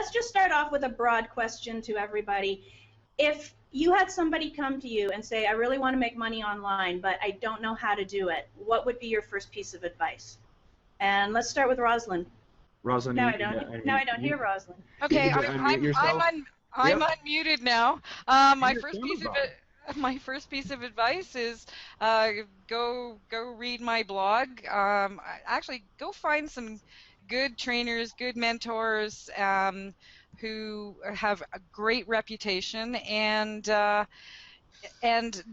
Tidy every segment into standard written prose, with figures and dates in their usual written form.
let's just start off with a broad question to everybody. If you had somebody come to you and say, I really want to make money online, but I don't know how to do it, what would be your first piece of advice? And let's start with Rosalind. Rosalind, now I don't hear Rosalind. Okay, I'm unmuted now. My first piece of advice is go read my blog. Actually, go find some good trainers, good mentors who have a great reputation, and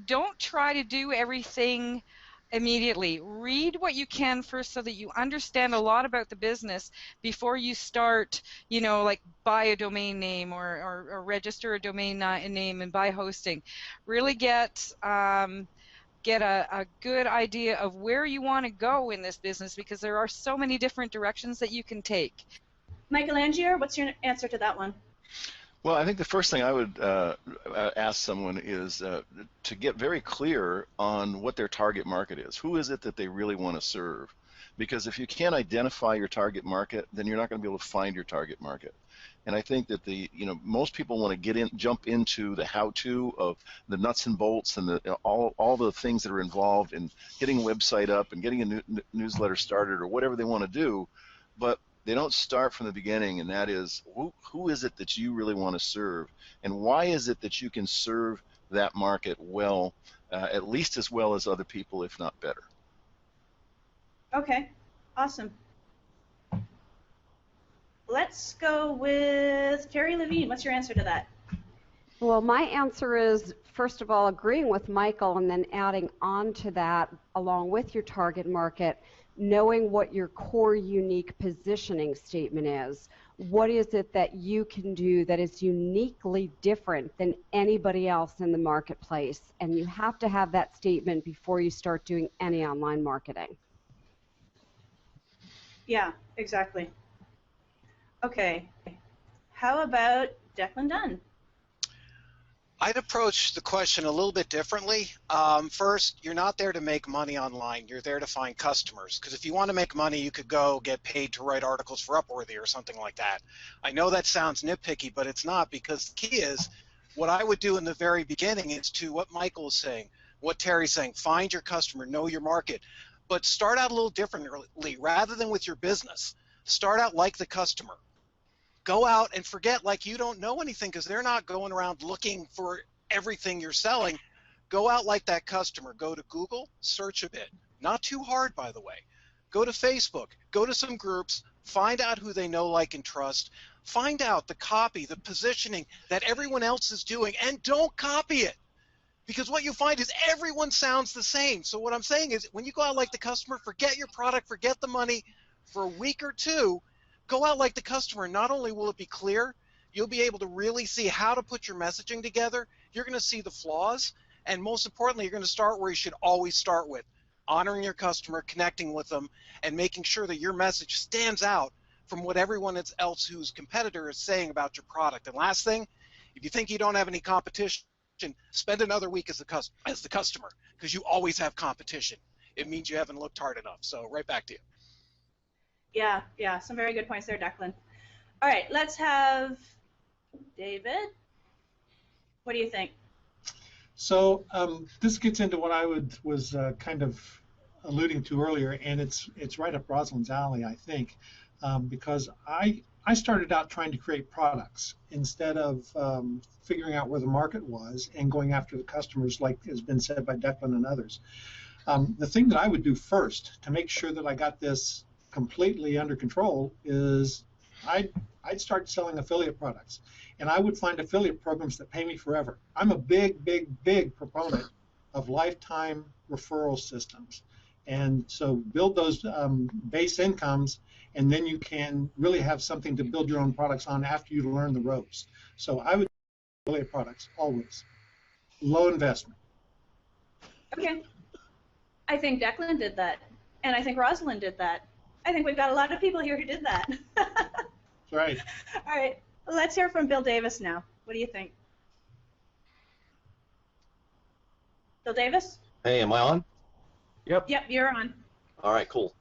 don't try to do everything immediately. Read what you can first so that you understand a lot about the business before you start, you know, like buy a domain name or register a domain name and buy hosting. Really get a good idea of where you want to go in this business, because there are so many different directions that you can take. Michael Angier, what's your answer to that one? Well, I think the first thing I would ask someone is to get very clear on what their target market is. Who is it that they really want to serve? Because if you can't identify your target market, then you're not going to be able to find your target market. And I think that most people want to jump into the how-to of the nuts and bolts and all the things that are involved in getting a website up and getting a newsletter started or whatever they want to do, but they don't start from the beginning, and that is who is it that you really want to serve, and why is it that you can serve that market well, at least as well as other people, if not better. Okay, awesome. Let's go with Terri Levine. What's your answer to that? Well, my answer is, first of all, agreeing with Michael and then adding on to that, along with your target market, knowing what your core unique positioning statement is. What is it that you can do that is uniquely different than anybody else in the marketplace? And you have to have that statement before you start doing any online marketing. Yeah, exactly. Okay, how about Declan Dunn? I'd approach the question a little bit differently. First, you're not there to make money online. You're there to find customers. Because if you want to make money, you could go get paid to write articles for Upworthy or something like that. I know that sounds nitpicky, but it's not, because the key is what I would do in the very beginning is to what Michael is saying, what Terry's saying, find your customer, know your market. But start out a little differently. Rather than with your business, start out like the customer. Go out and forget like you don't know anything, because they're not going around looking for everything you're selling. Go out like that customer. Go to Google, search a bit. Not too hard, by the way. Go to Facebook. Go to some groups. Find out who they know, like, and trust. Find out the copy, the positioning that everyone else is doing, and don't copy it. Because what you find is everyone sounds the same. So what I'm saying is, when you go out like the customer, forget your product, forget the money for a week or two. Go out like the customer. Not only will it be clear, you'll be able to really see how to put your messaging together. You're going to see the flaws, and most importantly, you're going to start where you should always start with, honoring your customer, connecting with them, and making sure that your message stands out from what everyone else whose competitor is saying about your product. And last thing, if you think you don't have any competition, spend another week as the customer, because you always have competition. It means you haven't looked hard enough. So right back to you. Yeah, some very good points there, Declan. All right, let's have David. What do you think? So this gets into what I was kind of alluding to earlier, and it's right up Rosalind's alley, I think, because I started out trying to create products instead of figuring out where the market was and going after the customers, like has been said by Declan and others. The thing that I would do first to make sure that I got this completely under control is I'd start selling affiliate products, and I would find affiliate programs that pay me forever. I'm a big proponent of lifetime referral systems, and so build those base incomes, and then you can really have something to build your own products on after you learn the ropes. So I would affiliate products always, low investment. Okay, I think Declan did that, and I think Rosalind did that. I think we've got a lot of people here who did that. That's right. All right, let's hear from Bill Davis now. What do you think? Bill Davis? Hey, am I on? Yep. Yep, you're on. All right, cool.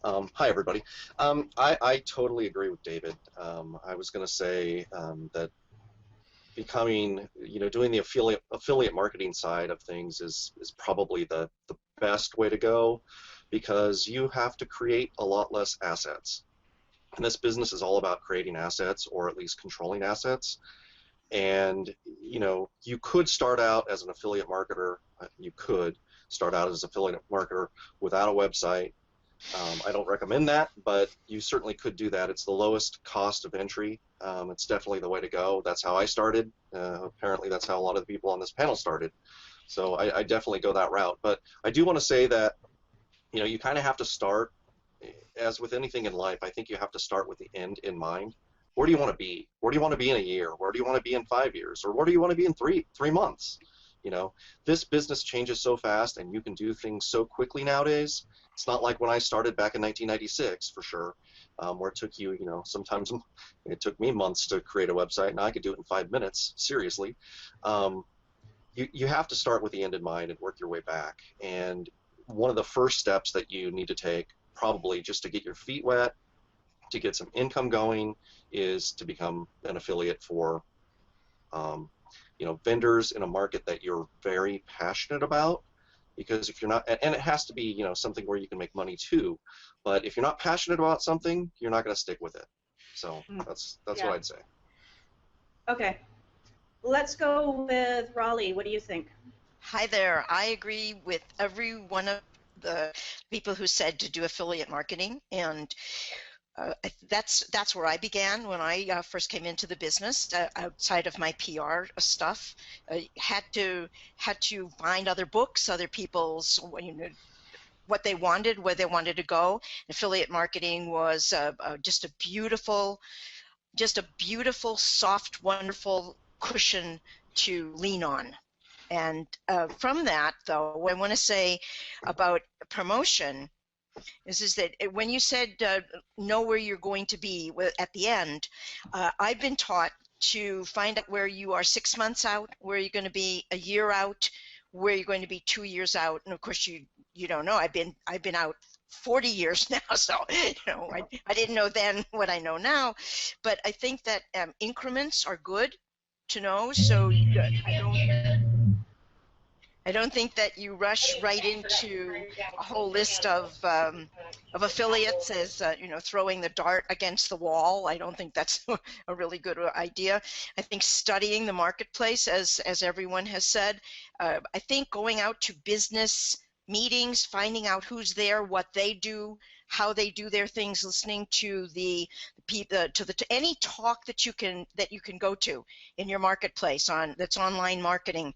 Hi, everybody. I totally agree with David. I was going to say that becoming, doing the affiliate marketing side of things is probably the best way to go, because you have to create a lot less assets. And this business is all about creating assets, or at least controlling assets. And, you could start out as an affiliate marketer. You could start out as an affiliate marketer without a website. I don't recommend that, but you certainly could do that. It's the lowest cost of entry. It's definitely the way to go. That's how I started. Apparently, that's how a lot of the people on this panel started. So I definitely go that route. But I do want to say that, you kind of have to start, as with anything in life, I think you have to start with the end in mind. Where do you want to be? Where do you want to be in a year? Where do you want to be in 5 years? Or where do you want to be in three months? This business changes so fast, and you can do things so quickly nowadays. It's not like when I started back in 1996, for sure, where it took you, sometimes it took me months to create a website. Now I could do it in 5 minutes, seriously. You have to start with the end in mind and work your way back. And one of the first steps that you need to take, probably just to get your feet wet, to get some income going, is to become an affiliate for vendors in a market that you're very passionate about. Because if you're not, and it has to be, something where you can make money too, but if you're not passionate about something, you're not going to stick with it. So that's what I'd say. Okay, let's go with Raleigh. What do you think? Hi there. I agree with every one of the people who said to do affiliate marketing, and that's where I began when I first came into the business. Outside of my PR stuff, had to find other books, other people's what they wanted, where they wanted to go. Affiliate marketing was just a beautiful, soft, wonderful cushion to lean on. And from that, though, what I want to say about promotion is that when you said know where you're going to be at the end, I've been taught to find out where you are 6 months out, where you're going to be a year out, where you're going to be 2 years out, and of course you don't know. I've been out 40 years now, so I didn't know then what I know now, but I think that increments are good to know. So I don't think that you rush right into a whole list of affiliates as throwing the dart against the wall. I don't think that's a really good idea. I think studying the marketplace, as everyone has said, I think going out to business meetings, finding out who's there, what they do, how they do their things, listening to any talk that you can go to in your marketplace that's online marketing.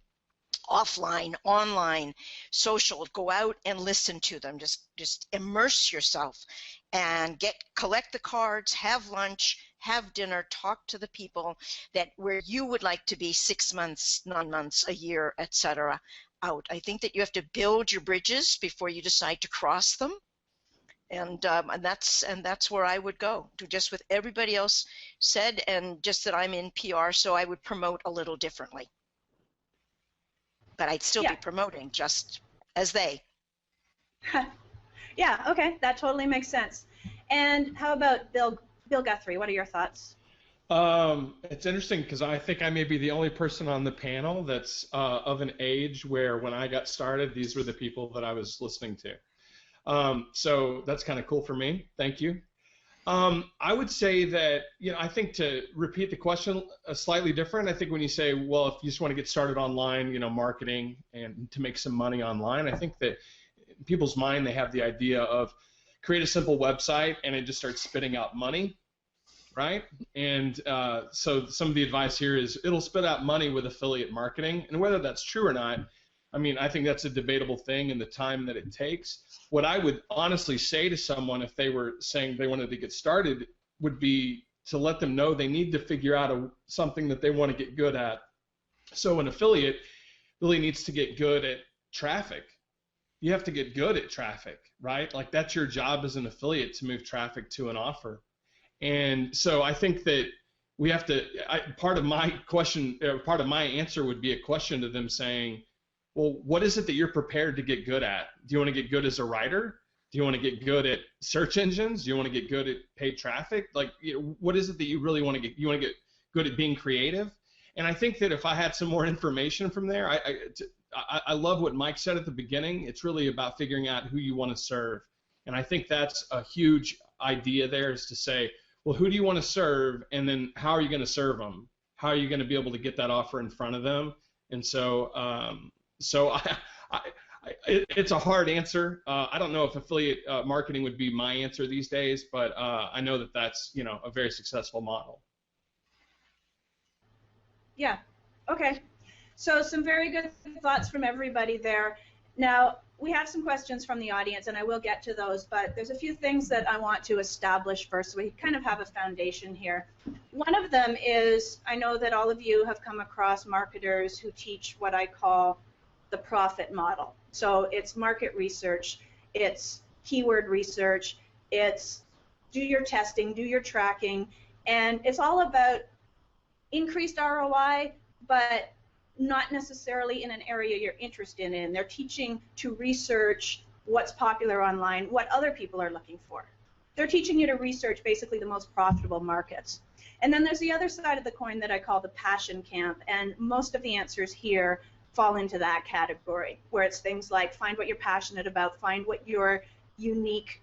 Offline, online, social, go out and listen to them. Just immerse yourself and collect the cards, have lunch, have dinner, talk to the people where you would like to be 6 months, 9 months, a year, etc. out. I think that you have to build your bridges before you decide to cross them. And that's where I would go, to just what everybody else said, and just that I'm in PR, so I would promote a little differently. But I'd still be promoting just as they. Yeah, okay, that totally makes sense. And how about Bill Guthrie? What are your thoughts? It's interesting because I think I may be the only person on the panel that's of an age where when I got started, these were the people that I was listening to. So that's kind of cool for me. Thank you. I would say that, I think, to repeat the question slightly different, I think when you say, well, if you just want to get started online, marketing and to make some money online, I think that in people's mind they have the idea of create a simple website and it just starts spitting out money, right? And so some of the advice here is it'll spit out money with affiliate marketing, and whether that's true or not, I think that's a debatable thing in the time that it takes. What I would honestly say to someone if they were saying they wanted to get started would be to let them know they need to figure out something that they want to get good at. So an affiliate really needs to get good at traffic. You have to get good at traffic, right? Like that's your job as an affiliate, to move traffic to an offer. And so I think that we have to, part of my answer would be a question to them saying, well, what is it that you're prepared to get good at? Do you want to get good as a writer? Do Do you want to get good at search engines? Do you want to get good at paid traffic? Like, what is it that you really want to get? You want to get good at being creative? And I think that if I had some more information from there, I love what Mike said at the beginning. It's really about figuring out who you want to serve. And I think that's a huge idea there, is to say, well, who do you want to serve, and then how are you going to serve them? How are you going to be able to get that offer in front of them? And so, it's a hard answer. I don't know if affiliate marketing would be my answer these days, but I know that that's, a very successful model. Yeah. Okay. So some very good thoughts from everybody there. Now, we have some questions from the audience, and I will get to those, but there's a few things that I want to establish first, so we kind of have a foundation here. One of them is, I know that all of you have come across marketers who teach what I call the profit model. So it's market research, it's keyword research, it's do your testing, do your tracking, and it's all about increased ROI, but not necessarily in an area you're interested in. They're teaching to research what's popular online, what other people are looking for. They're teaching you to research basically the most profitable markets. And then there's the other side of the coin that I call the passion camp, and most of the answers here fall into that category, where it's things like find what you're passionate about, find what your unique,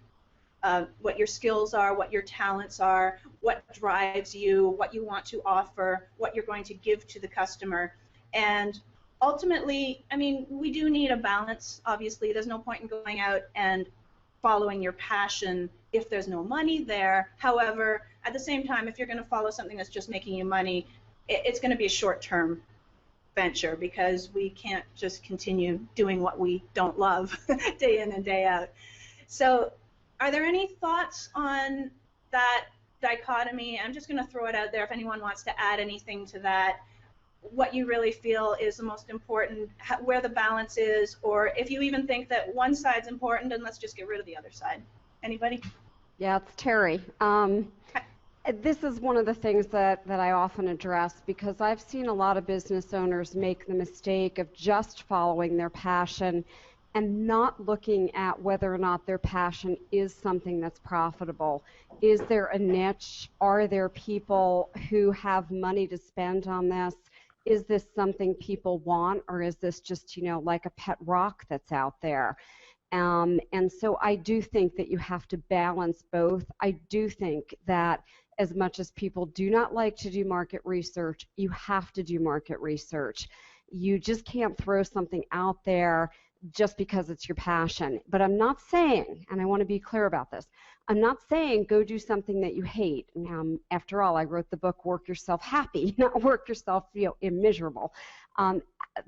what your skills are, what your talents are, what drives you, what you want to offer, what you're going to give to the customer. And ultimately, I mean, we do need a balance, obviously. There's no point in going out and following your passion if there's no money there. However, at the same time, if you're going to follow something that's just making you money, it's going to be a short-term venture, because we can't just continue doing what we don't love day in and day out. So are there any thoughts on that dichotomy? I'm just going to throw it out there if anyone wants to add anything to that. What you really feel is the most important, where the balance is, or if you even think that one side's important and let's just get rid of the other side. Anybody? Yeah, it's Terry. This is one of the things that I often address, because I've seen a lot of business owners make the mistake of just following their passion and not looking at whether or not their passion is something that's profitable. Is there a niche? Are there people who have money to spend on this? Is this something people want, or is this just, like a pet rock that's out there? And so I do think that you have to balance both. I do think that as much as people do not like to do market research, you have to do market research. You just can't throw something out there just because it's your passion. But I'm not saying, and I want to be clear about this, I'm not saying go do something that you hate. After all, I wrote the book Work Yourself Happy, not work yourself miserable.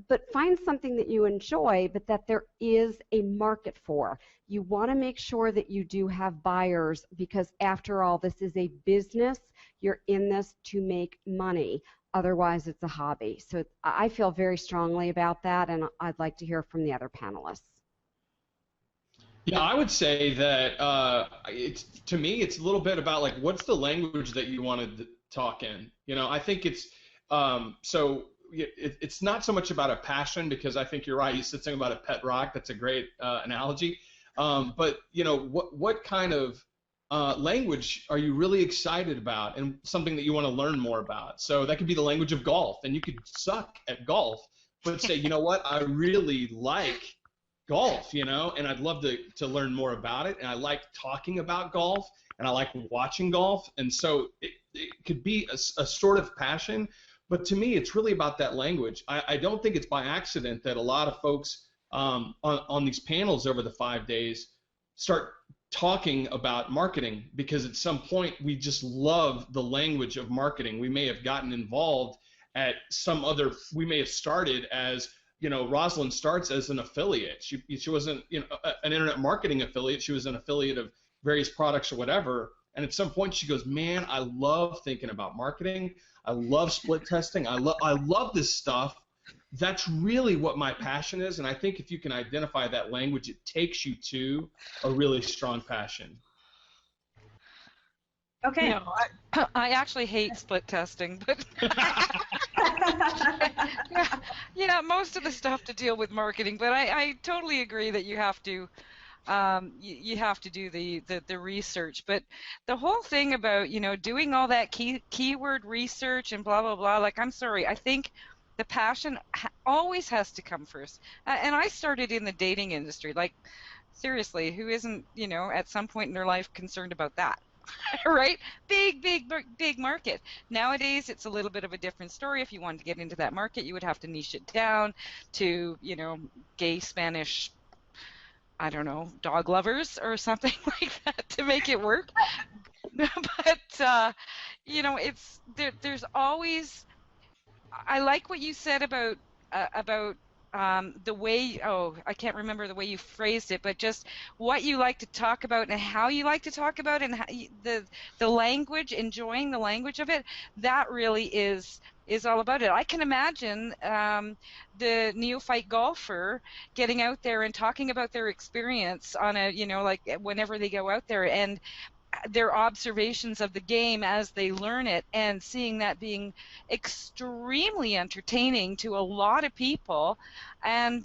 But find something that you enjoy, but that there is a market for. You want to make sure that you do have buyers, because after all, this is a business. You're in this to make money. Otherwise, it's a hobby. So I feel very strongly about that, and I'd like to hear from the other panelists. Yeah, I would say that to me, it's a little bit about like, what's the language that you want to talk in? I think it's it's not so much about a passion, because I think you're right. You said something about a pet rock. That's a great analogy. But what kind of language are you really excited about, and something that you want to learn more about? So that could be the language of golf, and you could suck at golf, but say, you know what, I really like golf, and I'd love to learn more about it, and I like talking about golf, and I like watching golf, and so it could be a sort of passion, but to me, it's really about that language. I don't think it's by accident that a lot of folks on these panels over the 5 days start talking about marketing, because at some point we just love the language of marketing. We may have gotten involved at we may have started as, Rosalind starts as an affiliate. She wasn't, an internet marketing affiliate. She was an affiliate of various products or whatever. And at some point she goes, man, I love thinking about marketing. I love split testing. I love this stuff. That's really what my passion is. And I think if you can identify that language, it takes you to a really strong passion. Okay. No, I actually hate split testing, but yeah, most of the stuff to deal with marketing. But I totally agree that you have to you have to do the research. But the whole thing about, doing all that keyword research and blah, blah, blah, like, I'm sorry, I think the passion always has to come first. And I started in the dating industry. Like, seriously, who isn't, at some point in their life concerned about that? Right? Big market. Nowadays, it's a little bit of a different story. If you wanted to get into that market, you would have to niche it down to, gay Spanish, I don't know, dog lovers or something like that to make it work. But, there's always, I like what you said about the way, I can't remember the way you phrased it, but just what you like to talk about and how you like to talk about it, and how the language, enjoying the language of it, that really is all about it. I can imagine the neophyte golfer getting out there and talking about their experience on a, like whenever they go out there, and their observations of the game as they learn it, and seeing that being extremely entertaining to a lot of people, and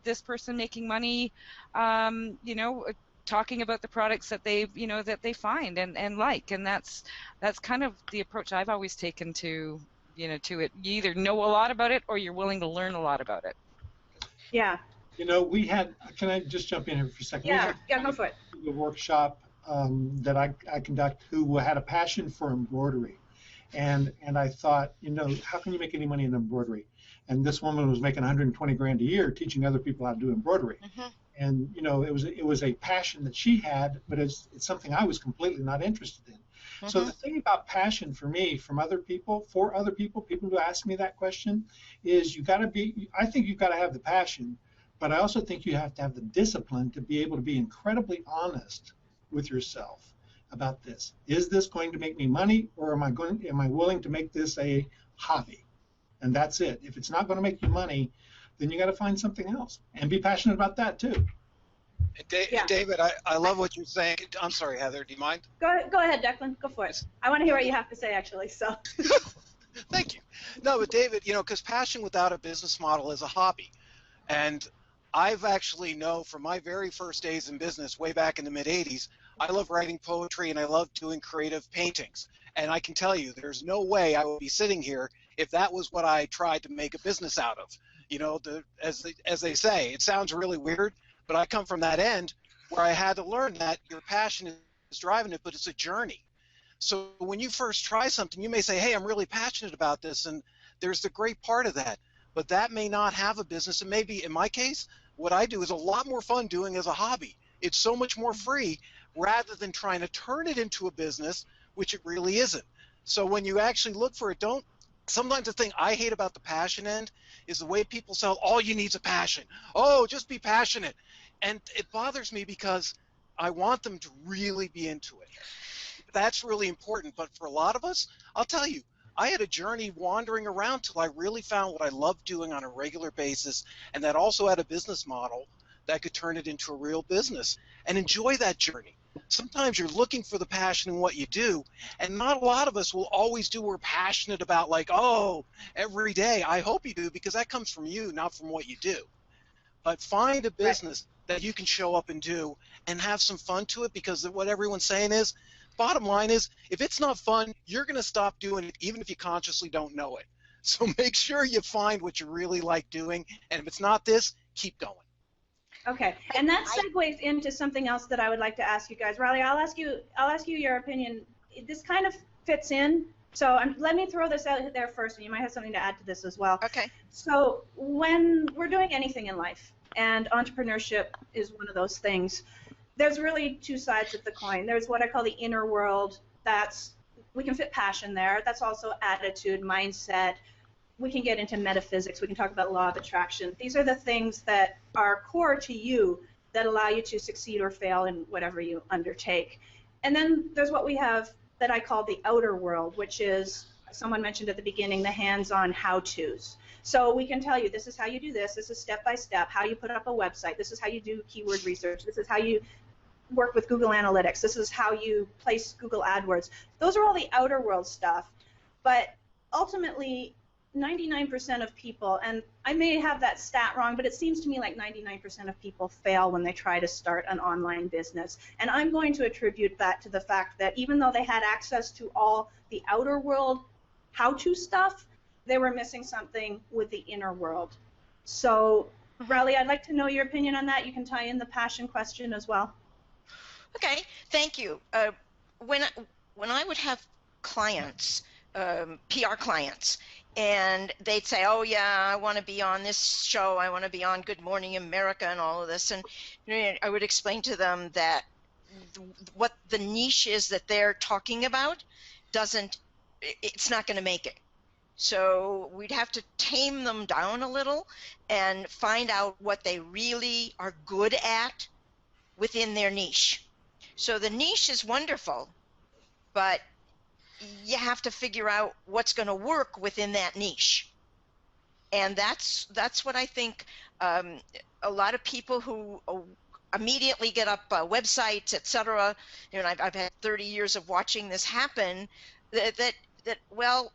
this person making money, talking about the products that they that they find and like, and that's kind of the approach I've always taken to to it. You either know a lot about it or you're willing to learn a lot about it. Yeah. We had. Can I just jump in here for a second? Yeah. Go for it. A workshop that I conduct, who had a passion for embroidery, and I thought, how can you make any money in embroidery? And this woman was making 120 grand a year teaching other people how to do embroidery. Mm-hmm. And it was a passion that she had, but it's something I was completely not interested in. Mm-hmm. So the thing about passion for me, for other people who ask me that question, is I think you've got to have the passion, but I also think you have to have the discipline to be able to be incredibly honest with yourself about this. Is this going to make me money, or am I willing to make this a hobby? And that's it. If it's not going to make you money, then you got to find something else and be passionate about that too. David, I love what you're saying. I'm sorry, Heather, do you mind? Go ahead, Declan. Go for it. I want to hear what you have to say, actually. So. Thank you. No, but David, because passion without a business model is a hobby. And I've actually know from my very first days in business way back in the mid-'80s, I love writing poetry and I love doing creative paintings. And I can tell you, there's no way I would be sitting here if that was what I tried to make a business out of. As they say, it sounds really weird, but I come from that end where I had to learn that your passion is driving it, but it's a journey. So when you first try something, you may say, hey, I'm really passionate about this, and there's the great part of that. But that may not have a business, and maybe in my case, what I do is a lot more fun doing as a hobby. It's so much more free rather than trying to turn it into a business, which it really isn't. So when you actually look for it, sometimes the thing I hate about the passion end is the way people sell, all you need is a passion. Oh, just be passionate. And it bothers me because I want them to really be into it. That's really important. But for a lot of us, I'll tell you, I had a journey wandering around till I really found what I loved doing on a regular basis, and that also had a business model that could turn it into a real business, and enjoy that journey. Sometimes you're looking for the passion in what you do, and not a lot of us will always do what we're passionate about, like, every day. I hope you do, because that comes from you, not from what you do. But find a business that you can show up and do and have some fun to it, because what everyone's saying is, bottom line is, if it's not fun, you're going to stop doing it, even if you consciously don't know it. So make sure you find what you really like doing, and if it's not this, keep going. Okay, and that segues into something else that I would like to ask you guys. Raleigh, I'll ask you your opinion. This kind of fits in, so let me throw this out there first, and you might have something to add to this as well. Okay. So when we're doing anything in life, and entrepreneurship is one of those things, there's really two sides of the coin. There's what I call the inner world. We can fit passion there. That's also attitude, mindset. We can get into metaphysics. We can talk about law of attraction. These are the things that are core to you that allow you to succeed or fail in whatever you undertake. And then there's what we have that I call the outer world, which is, someone mentioned at the beginning, the hands-on how-tos. So we can tell you, this is how you do this. This is step-by-step, how you put up a website. This is how you do keyword research. This is how you work with Google Analytics. This is how you place Google AdWords. Those are all the outer world stuff. But ultimately, 99% of people, and I may have that stat wrong, but it seems to me like 99% of people fail when they try to start an online business. And I'm going to attribute that to the fact that even though they had access to all the outer world how-to stuff, they were missing something with the inner world. So, Raleigh, I'd like to know your opinion on that. You can tie in the passion question as well. Okay, thank you. When I would have clients, PR clients, and they'd say, oh yeah, I want to be on this show, I want to be on Good Morning America and all of this, and I would explain to them that what the niche is that they're talking about it's not going to make it. So we'd have to tame them down a little and find out what they really are good at within their niche. So the niche is wonderful, but you have to figure out what's going to work within that niche. And that's what I think a lot of people who immediately get up websites, etc. I've had 30 years of watching this happen. That well,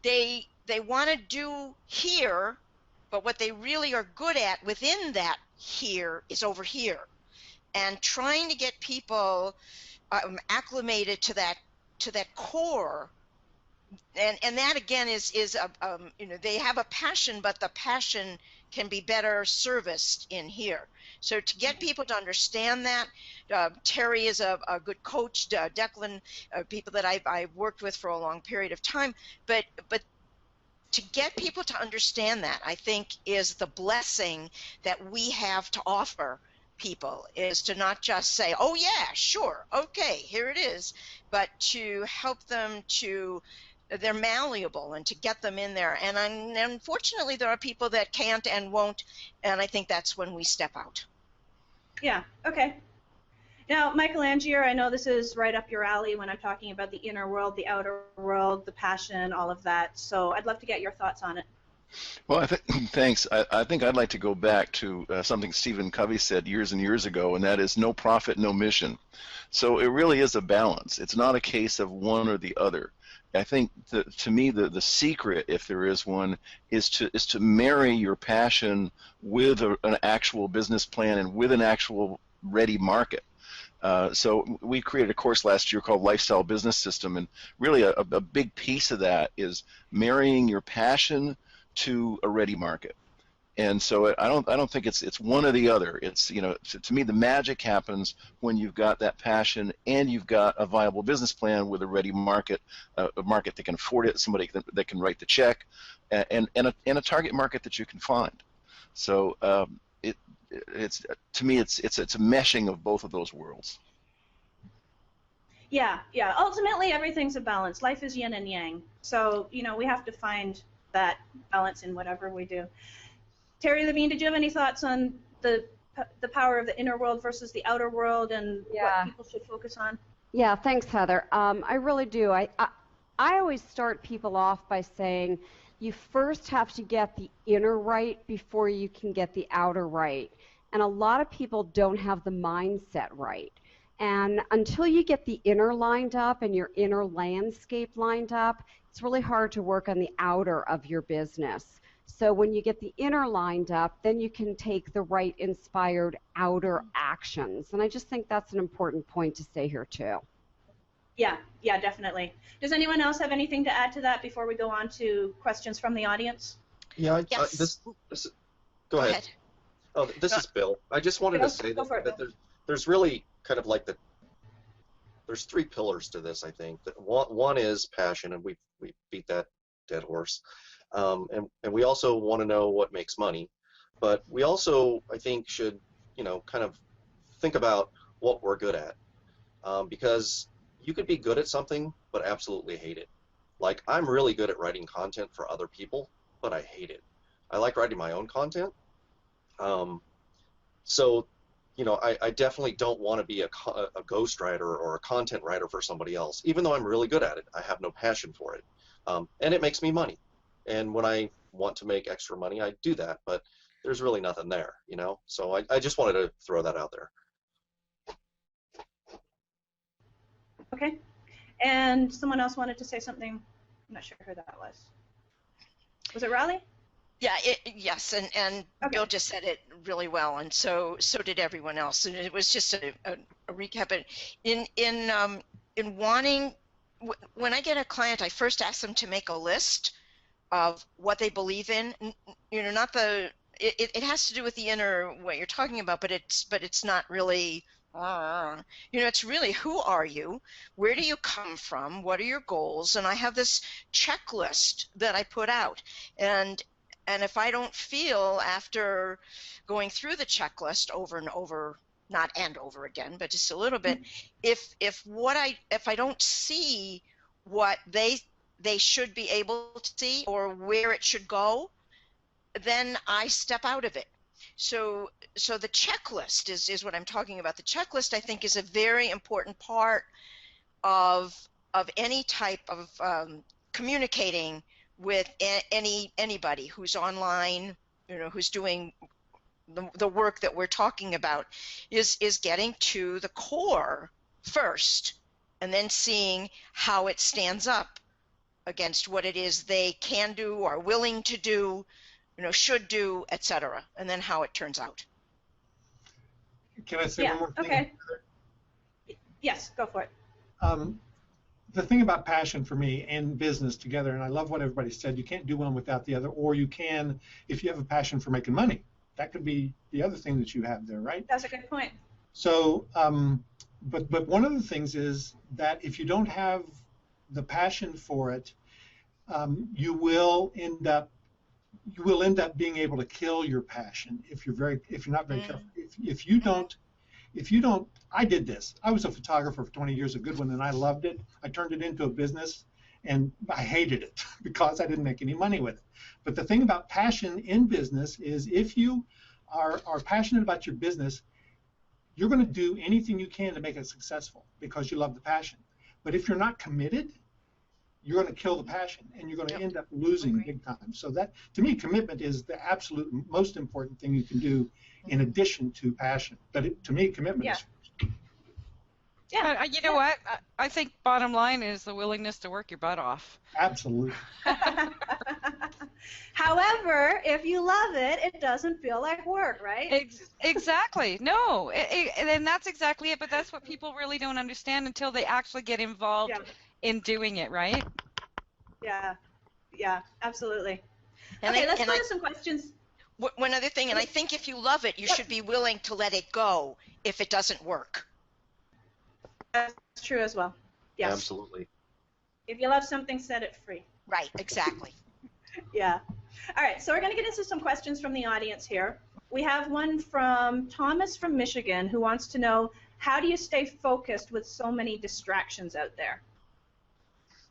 they want to do here, but what they really are good at within that here is over here, and trying to get people acclimated to that core, and that again is they have a passion, but the passion can be better serviced in here. So to get people to understand that, Terry is a good coach, Declan, people that I've worked with for a long period of time, but to get people to understand that, I think, is the blessing that we have to offer people, is to not just say, oh yeah, sure, okay, here it is, but to help them to, they're malleable, and to get them in there. And unfortunately, there are people that can't and won't, and I think that's when we step out. Yeah, okay. Now, Michael Angier, I know this is right up your alley when I'm talking about the inner world, the outer world, the passion, all of that. So I'd love to get your thoughts on it. Well, thanks. I think I'd like to go back to something Stephen Covey said years and years ago, and that is no profit, no mission. So it really is a balance. It's not a case of one or the other. I think to me the secret, if there is one, is to marry your passion with an actual business plan and with an actual ready market. So we created a course last year called Lifestyle Business System, and really a big piece of that is marrying your passion to a ready market. And so I don't think it's one or the other. It's, to me, the magic happens when you've got that passion and you've got a viable business plan with a ready market, a market that can afford it, somebody that can write the check, and a target market that you can find. So it's to me it's a meshing of both of those worlds. Yeah. Ultimately, everything's a balance. Life is yin and yang. So we have to find that balance in whatever we do. Terri Levine, did you have any thoughts on the power of the inner world versus the outer world, and what people should focus on? Yeah, thanks, Heather. I really do. I always start people off by saying you first have to get the inner right before you can get the outer right. And a lot of people don't have the mindset right. And until you get the inner lined up and your inner landscape lined up, it's really hard to work on the outer of your business. So when you get the inner lined up, then you can take the right inspired outer actions. And I just think that's an important point to say here too. Yeah, definitely. Does anyone else have anything to add to that before we go on to questions from the audience? Yeah, yes. Go ahead. Oh, this is Bill. I just wanted to say that there's really kind of like there's three pillars to this, I think. One is passion, and we beat that dead horse. And we also want to know what makes money, but we also, I think, should kind of think about what we're good at, because you could be good at something but absolutely hate it. Like, I'm really good at writing content for other people, but I hate it. I like writing my own content. So I definitely don't want to be a ghostwriter or a content writer for somebody else, even though I'm really good at it. I have no passion for it, and it makes me money. And when I want to make extra money, I do that, but there's really nothing there, So I just wanted to throw that out there. Okay. And someone else wanted to say something. I'm not sure who that was. Was it Raleigh? Yeah, yes, and Okay. Bill just said it really well, and so did everyone else. And it was just a recap. In wanting, when I get a client, I first ask them to make a list of what they believe in. You know, not the it has to do with the inner what you're talking about, but it's not really. You know, it's really, who are you? Where do you come from? What are your goals? And I have this checklist that I put out, and if I don't feel, after going through the checklist over and over, not and over again, but just a little bit, if I don't see what they should be able to see or where it should go, then I step out of it. So the checklist is what I'm talking about. The checklist, I think, is a very important part of any type of communicating with anybody who's online, you know, who's doing the work that we're talking about, is getting to the core first, and then seeing how it stands up against what it is they can do, are willing to do, you know, should do, etc., and then how it turns out. Can I say one more thing? Okay. Yes, go for it. The thing about passion for me and business together, and I love what everybody said, you can't do one without the other, or you can if you have a passion for making money. That could be the other thing that you have there, right? That's a good point. So, but one of the things is that if you don't have the passion for it, you will end up being able to kill your passion if you're not very careful. If you don't, I did this. I was a photographer for 20 years, a good one, and I loved it. I turned it into a business, and I hated it because I didn't make any money with it. But the thing about passion in business is, if you are passionate about your business, you're going to do anything you can to make it successful because you love the passion. But if you're not committed, you're going to kill the passion, and you're going to end up losing big time. So that, to me, commitment is the absolute most important thing you can do in addition to passion. But to me, commitment is first. Yeah. You know what? I think bottom line is the willingness to work your butt off. Absolutely. However, if you love it, it doesn't feel like work, right? Exactly. No, and that's exactly it. But that's what people really don't understand until they actually get involved in doing it, right? Yeah, absolutely. Okay, let's go to some questions. One other thing, and I think if you love it, you should be willing to let it go if it doesn't work. That's true as well. Yes. Absolutely. If you love something, set it free. Right, exactly. Yeah. All right, so we're going to get into some questions from the audience here. We have one from Thomas from Michigan who wants to know, how do you stay focused with so many distractions out there?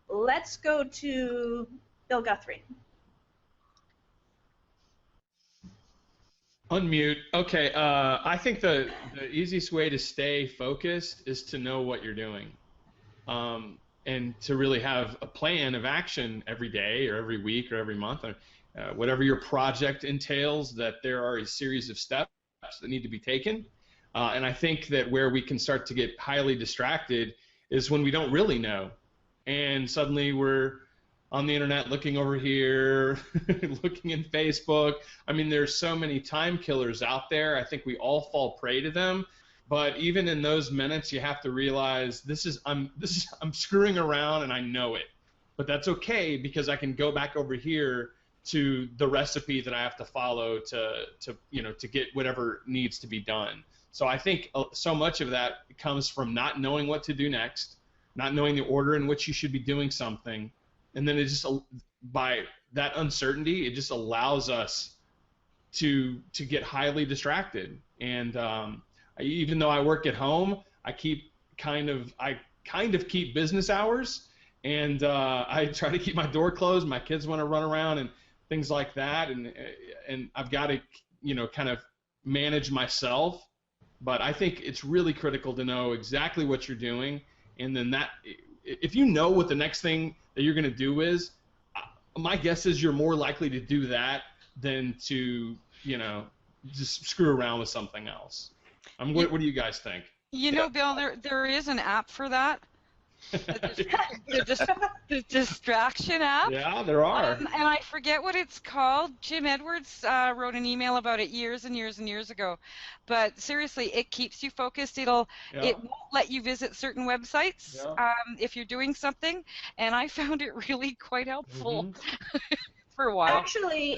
Let's go to Bill Guthrie. Unmute. Okay. I think the easiest way to stay focused is to know what you're doing, and to really have a plan of action every day or every week or every month, or whatever your project entails, that there are a series of steps that need to be taken. And I think that where we can start to get highly distracted is when we don't really know, and suddenly we're on the internet looking over here, looking in Facebook. I mean, there's so many time killers out there. I think we all fall prey to them. But even in those minutes, you have to realize I'm screwing around and I know it. But that's okay, because I can go back over here to the recipe that I have to follow to get whatever needs to be done. So I think so much of that comes from not knowing what to do next, not knowing the order in which you should be doing something. And then it just, by that uncertainty, it just allows us to get highly distracted. And even though I work at home, I kind of keep business hours, and I try to keep my door closed. My kids want to run around and things like that, and I've got to kind of manage myself. But I think it's really critical to know exactly what you're doing, and then if you know what the next thing that you're going to do is, my guess is you're more likely to do that than to, just screw around with something else. What do you guys think? You know, Bill, there is an app for that. The distraction app. Yeah, there are. And I forget what it's called. Jim Edwards wrote an email about it years and years and years ago. But seriously, it keeps you focused. It won't let you visit certain websites if you're doing something. And I found it really quite helpful for a while.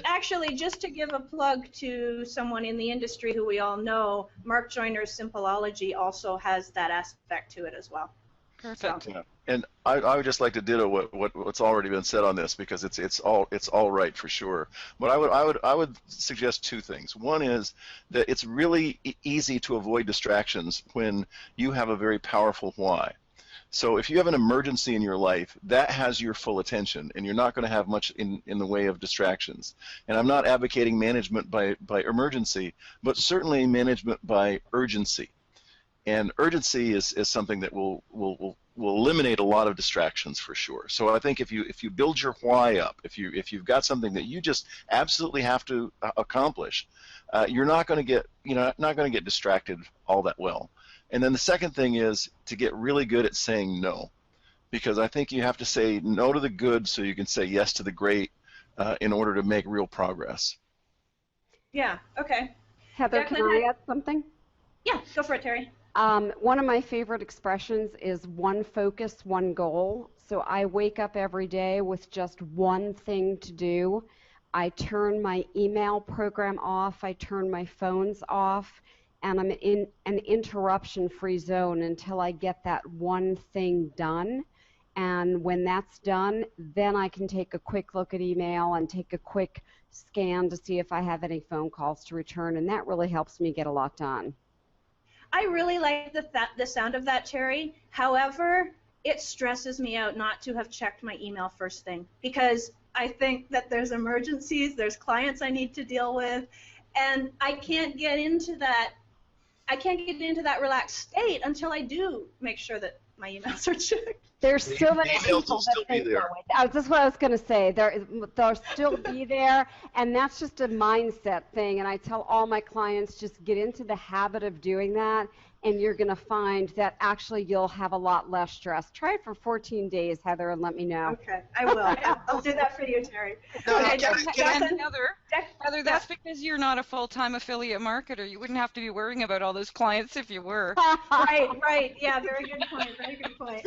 Actually, just to give a plug to someone in the industry who we all know, Mark Joyner's Simpleology also has that aspect to it as well. Perfect. Yeah. And I would just like to ditto what's already been said on this, because it's all right for sure. But I would suggest two things. One is that it's really easy to avoid distractions when you have a very powerful why. So if you have an emergency in your life, that has your full attention, and you're not going to have much in the way of distractions. And I'm not advocating management by emergency, but certainly management by urgency. And urgency is something that will eliminate a lot of distractions for sure. So I think if you build your why up, if you've got something that you just absolutely have to accomplish, you're not going to get distracted all that well. And then the second thing is to get really good at saying no, because I think you have to say no to the good so you can say yes to the great in order to make real progress. Yeah. Okay. Heather, can I add something? Yeah, go for it, Terry. One of my favorite expressions is one focus, one goal. So I wake up every day with just one thing to do. I turn my email program off. I turn my phones off. And I'm in an interruption-free zone until I get that one thing done. And when that's done, then I can take a quick look at email and take a quick scan to see if I have any phone calls to return. And that really helps me get a lot done. I really like the sound of that, Terry. However, it stresses me out not to have checked my email first thing, because I think that there's emergencies, there's clients I need to deal with, and I can't get into that relaxed state until I do make sure that my emails are checked. There's so many people that think that way. That's what I was going to say. They'll still be there, and that's just a mindset thing. And I tell all my clients, just get into the habit of doing that, and you're going to find that actually you'll have a lot less stress. Try it for 14 days, Heather, and let me know. Okay, I will. I'll do that for you, Terry. Okay, Heather, that's because you're not a full-time affiliate marketer. You wouldn't have to be worrying about all those clients if you were. Right. Yeah, very good point.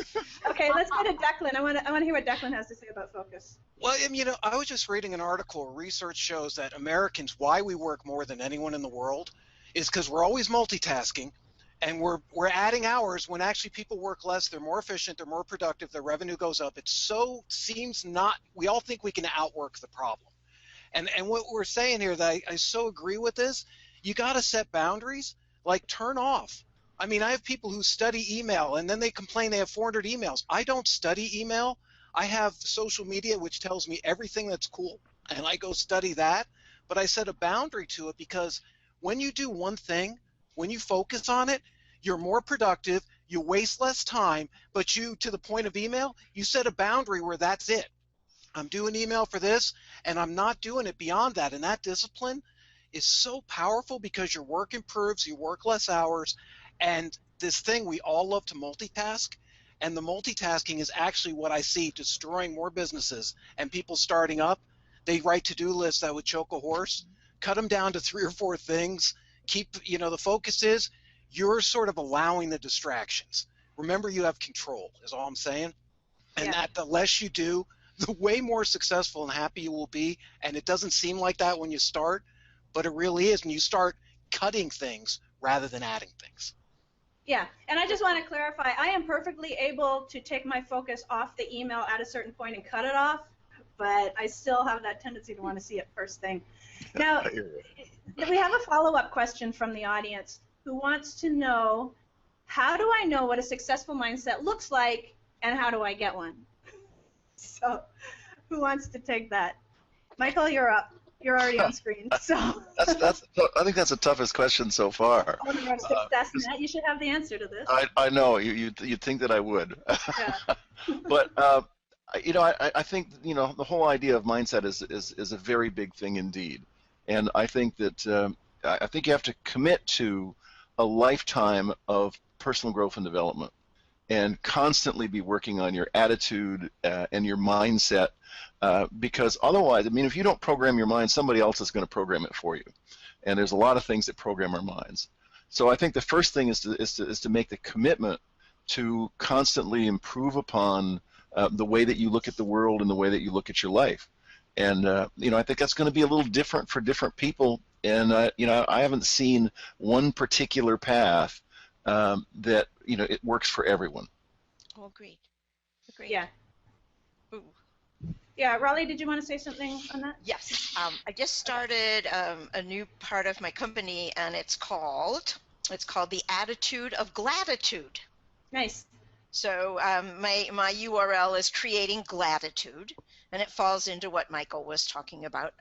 Okay, let's go to Declan. I want to hear what Declan has to say about focus. Well, I was just reading an article. Research shows that Americans, why we work more than anyone in the world, is because we're always multitasking. And we're adding hours when actually people work less, they're more efficient, they're more productive, their revenue goes up. We all think we can outwork the problem. And what we're saying here that I so agree with this, you got to set boundaries, like turn off. I mean, I have people who study email and then they complain they have 400 emails. I don't study email. I have social media which tells me everything that's cool, and I go study that. But I set a boundary to it, because when you do one thing, when you focus on it, you're more productive, you waste less time, but to the point of email, you set a boundary where that's it. I'm doing email for this, and I'm not doing it beyond that. And that discipline is so powerful, because your work improves, you work less hours, and this thing, we all love to multitask, and the multitasking is actually what I see destroying more businesses and people starting up. They write to-do lists that would choke a horse, cut them down to 3 or 4 things. The focus is you're sort of allowing the distractions. Remember, you have control, is all I'm saying. And that the less you do, the way more successful and happy you will be. And it doesn't seem like that when you start, but it really is when you start cutting things rather than adding things. Yeah, and I just want to clarify, I am perfectly able to take my focus off the email at a certain point and cut it off, but I still have that tendency to want to see it first thing. Now, we have a follow-up question from the audience who wants to know, how do I know what a successful mindset looks like, and how do I get one? So, who wants to take that? Michael, you're up. You're already on screen. So I think that's the toughest question so far. Success, Matt, you should have the answer to this. I know you'd think that I would. Yeah. But I think the whole idea of mindset is a very big thing indeed, and I think that I think you have to commit to a lifetime of personal growth and development. and constantly be working on your attitude and your mindset, because otherwise, I mean, if you don't program your mind, somebody else is going to program it for you. And there's a lot of things that program our minds. So I think the first thing is to make the commitment to constantly improve upon the way that you look at the world and the way that you look at your life. And you know, I think that's going to be a little different for different people. And you know, I haven't seen one particular path that, you know, it works for everyone. Oh, agreed. Agreed. Yeah. Ooh. Yeah, Raleigh, did you want to say something on that? Yes. I just started a new part of my company, and it's called the Attitude of Gratitude. Nice. So my URL is creating gratitude, and it falls into what Michael was talking about,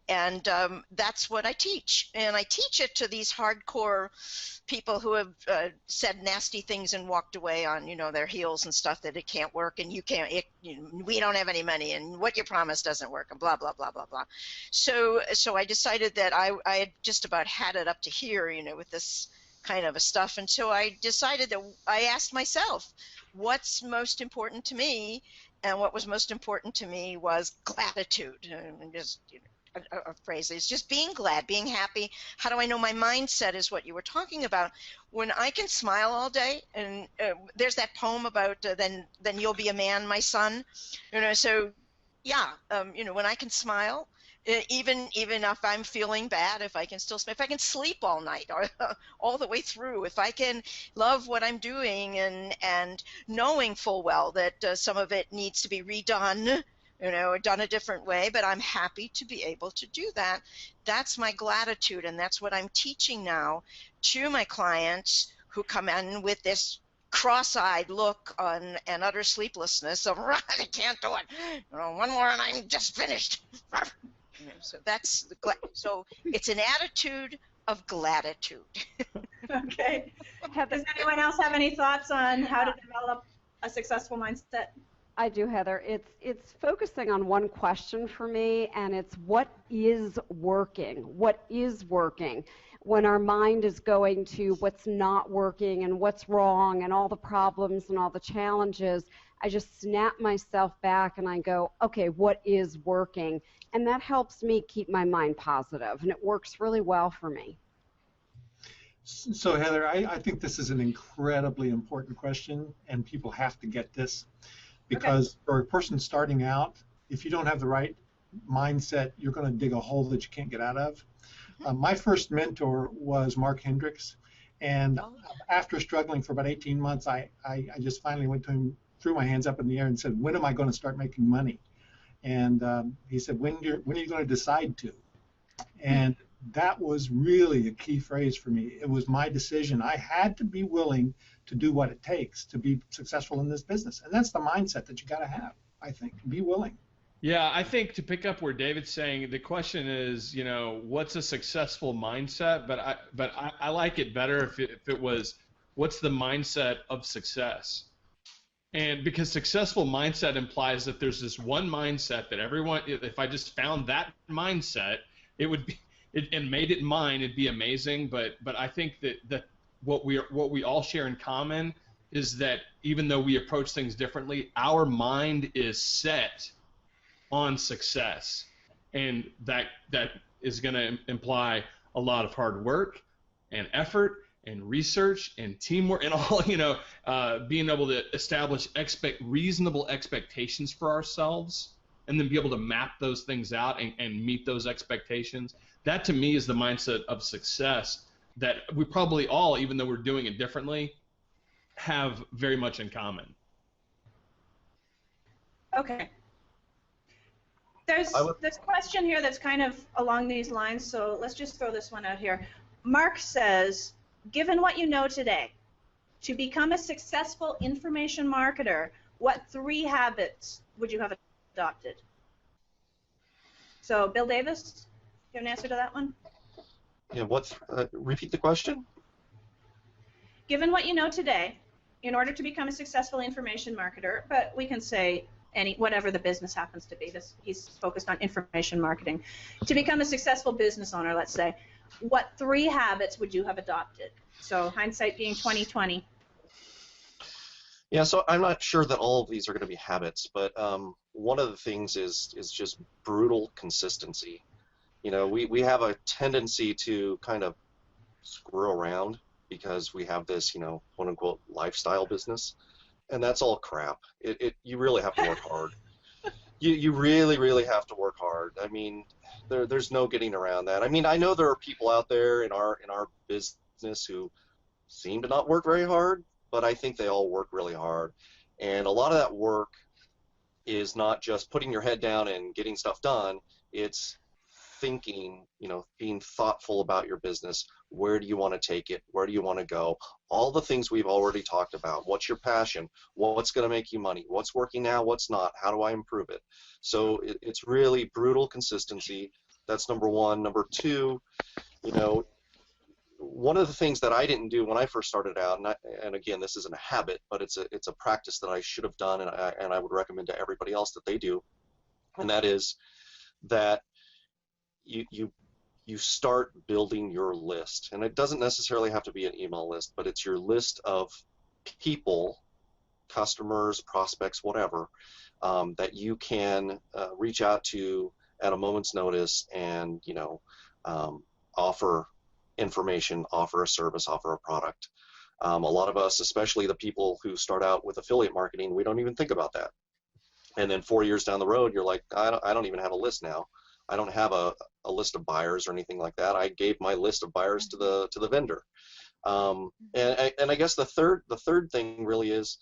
and that's what I teach. And I teach it to these hardcore people who have said nasty things and walked away on, you know, their heels and stuff, that it can't work, and we don't have any money, and what you promised doesn't work, and blah blah blah blah blah. So I decided that I had just about had it up to here, you know, with this kind of a stuff, and so I decided that I asked myself, what's most important to me? And what was most important to me was gratitude. And just, you know, a phrase is just being glad, being happy. How do I know my mindset is what you were talking about? When I can smile all day, and there's that poem about then you'll be a man, my son. You know, so yeah, you know, when I can smile, even if I'm feeling bad, if I can still, if I can sleep all night or all the way through, if I can love what I'm doing, and knowing full well that some of it needs to be redone, you know, or done a different way, but I'm happy to be able to do that. That's my gratitude, and that's what I'm teaching now to my clients who come in with this cross-eyed look on and utter sleeplessness of, I can't do it. You know, one more and I'm just finished. You know, so that's so it's an attitude of gratitude. Okay. Does anyone else have any thoughts on how to develop a successful mindset? I do, Heather. It's focusing on one question for me, and it's what is working? What is working? When our mind is going to what's not working and what's wrong and all the problems and all the challenges, I just snap myself back and I go, okay, what is working? And that helps me keep my mind positive, and it works really well for me. So Heather, I think this is an incredibly important question, and people have to get this, because for a person starting out, if you don't have the right mindset, you're going to dig a hole that you can't get out of. My first mentor was Mark Hendricks, and after struggling for about 18 months, I just finally went to him, threw my hands up in the air and said, when am I going to start making money? And he said, when are you going to decide to? And that was really a key phrase for me. It was my decision. I had to be willing to do what it takes to be successful in this business. And that's the mindset that you got to have, I think. Be willing. Yeah, I think to pick up where David's saying, the question is, you know, what's a successful mindset? But I like it better if it was, what's the mindset of success? And because successful mindset implies that there's this one mindset that everyone, if I just found that mindset, it would be, and made it mine, it'd be amazing. But I think that what we all share in common is that even though we approach things differently, our mind is set on success, and that is going to imply a lot of hard work and effort and research and teamwork and all, you know, being able to establish reasonable expectations for ourselves, and then be able to map those things out and meet those expectations. That to me is the mindset of success that we probably all, even though we're doing it differently, have very much in common. Okay. There's a question here that's kind of along these lines, so let's just throw this one out here. Mark says, given what you know today, to become a successful information marketer, what 3 habits would you have adopted? So, Bill Davis, you have an answer to that one? Yeah, repeat the question? Given what you know today, in order to become a successful information marketer, but we can say whatever the business happens to be, he's focused on information marketing. To become a successful business owner, let's say, what 3 habits would you have adopted? So hindsight being 20/20. Yeah, so I'm not sure that all of these are going to be habits, but one of the things is just brutal consistency. You know, we have a tendency to kind of screw around because we have this, you know, quote unquote lifestyle business, and that's all crap. You really have to work hard. You really, really have to work hard. I mean, there's no getting around that. I mean, I know there are people out there in our business who seem to not work very hard, but I think they all work really hard. And a lot of that work is not just putting your head down and getting stuff done. It's thinking, you know, being thoughtful about your business. Where do you want to take it? Where do you want to go? All the things we've already talked about. What's your passion? What's going to make you money? What's working now? What's not? How do I improve it? So it's really brutal consistency. That's number one. Number two, you know, one of the things that I didn't do when I first started out, and again, this isn't a habit, but it's a practice that I should have done, and I would recommend to everybody else that they do, and that is that you start building your list, and it doesn't necessarily have to be an email list, but it's your list of people, customers, prospects, whatever, that you can reach out to at a moment's notice, and you know, offer information, offer a service, offer a product. A lot of us, especially the people who start out with affiliate marketing, we don't even think about that. And then 4 years down the road, you're like, I don't even have a list now. I don't have a list of buyers or anything like that. I gave my list of buyers to the vendor. And I guess the third thing really is,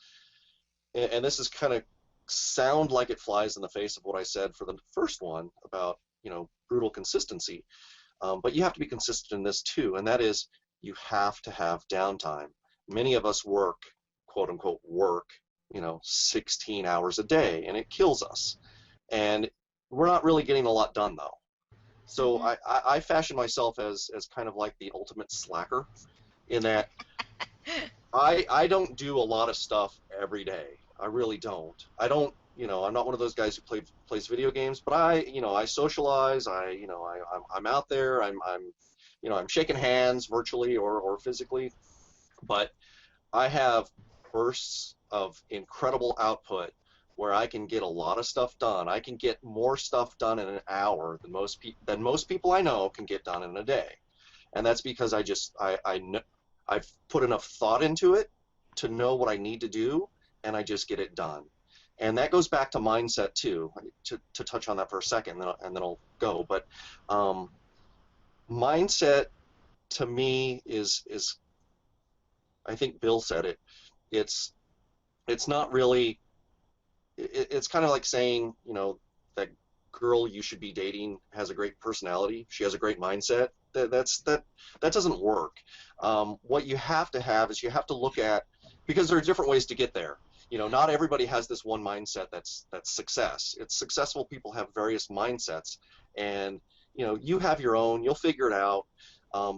and this is kind of sound like it flies in the face of what I said for the first one about, you know, brutal consistency. But you have to be consistent in this too, and that is you have to have downtime. Many of us work, quote unquote, work, you know, 16 hours a day, and it kills us. And we're not really getting a lot done though. So I fashion myself as kind of like the ultimate slacker, in that I don't do a lot of stuff every day. I really don't. I don't. You know, I'm not one of those guys who plays video games, but I socialize. I'm out there. I'm shaking hands virtually or physically, but I have bursts of incredible output where I can get a lot of stuff done. I can get more stuff done in an hour than most people I know can get done in a day, and that's because I've put enough thought into it to know what I need to do, and I just get it done. And that goes back to mindset too. To touch on that for a second, and then I'll go. But mindset to me is I think Bill said it. It's not really. It's kind of like saying, you know, that girl you should be dating has a great personality. She has a great mindset. That doesn't work. What you have to have is you have to look at, because there are different ways to get there. You know, not everybody has this one mindset that's success. It's successful people have various mindsets, and you know, you have your own. You'll figure it out.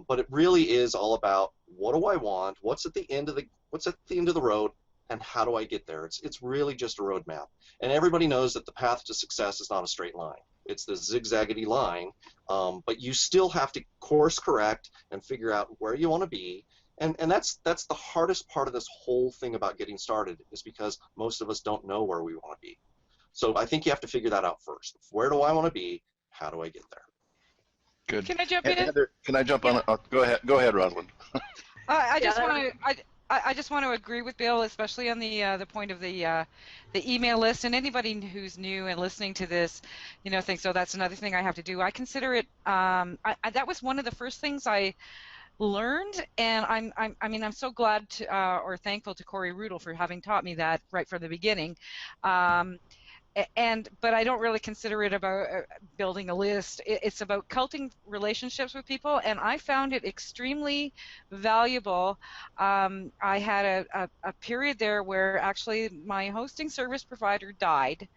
But it really is all about, what do I want? What's at the end of the road, and how do I get there? It's really just a roadmap. And everybody knows that the path to success is not a straight line. It's the zigzaggedy line. But you still have to course correct and figure out where you want to be. And that's the hardest part of this whole thing about getting started, is because most of us don't know where we want to be. So I think you have to figure that out first. Where do I want to be? How do I get there? Good. Can I jump in? Heather, can I jump on? Go ahead, Rosalind. I just want to agree with Bill, especially on the point of the email list. And anybody who's new and listening to this, you know, thinks, oh, that's another thing I have to do. I consider it. That was one of the first things I learned, and I'm so glad or thankful to Corey Rudel for having taught me that right from the beginning. But I don't really consider it about building a list. It's about cultivating relationships with people, and I found it extremely valuable. I had a period there where actually my hosting service provider died.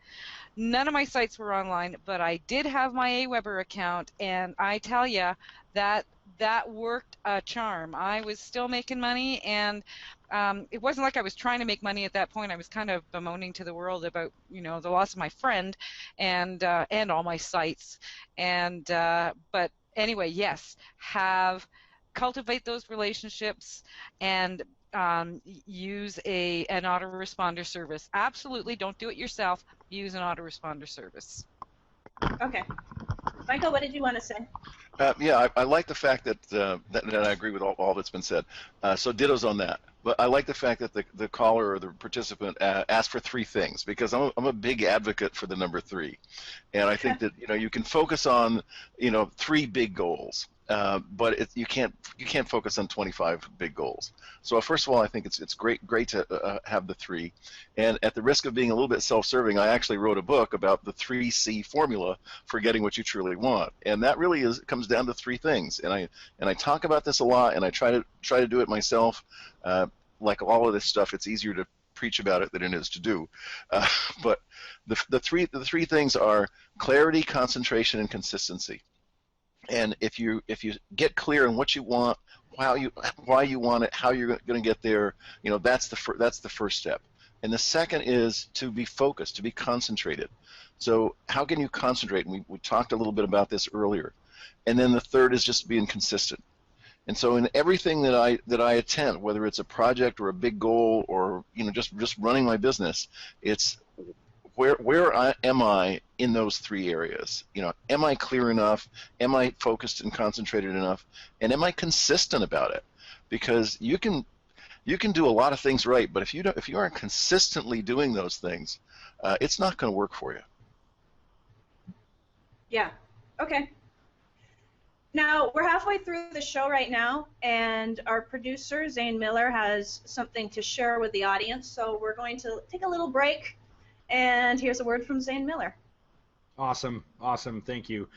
None of my sites were online, but I did have my Aweber account, and I tell you that worked a charm. I was still making money, and it wasn't like I was trying to make money at that point. I was kind of bemoaning to the world about, you know, the loss of my friend and all my sites. But anyway, yes, cultivate those relationships, and use an autoresponder service. Absolutely, don't do it yourself. Use an autoresponder service. Okay. Michael, what did you want to say? Yeah, I like the fact that I agree with all that's been said. So dittos on that. But I like the fact that the caller or the participant asked for 3 things, because I'm a big advocate for the number 3, and I think that you can focus on 3 big goals, but you can't focus on 25 big goals. So first of all, I think it's great to have the 3, and at the risk of being a little bit self-serving, I actually wrote a book about the 3C formula for getting what you truly want, and that really comes down to 3 things, and I talk about this a lot, and I try to do it myself. Like all of this stuff, it's easier to preach about it than it is to do. But the three things are clarity, concentration, and consistency. And if you get clear on what you want, why you want it, how you're going to get there, that's the first step. And the second is to be focused, to be concentrated. So how can you concentrate? And we talked a little bit about this earlier. And then the third is just being consistent. And so in everything that I attempt, whether it's a project or a big goal or just running my business, it's where am I in those 3 areas? Am I clear enough? Am I focused and concentrated enough? And am I consistent about it? Because you can do a lot of things right, but if you aren't consistently doing those things, it's not going to work for you. Yeah. Okay. Now, we're halfway through the show right now, and our producer, Zane Miller, has something to share with the audience, so we're going to take a little break, and here's a word from Zane Miller. Awesome, thank you.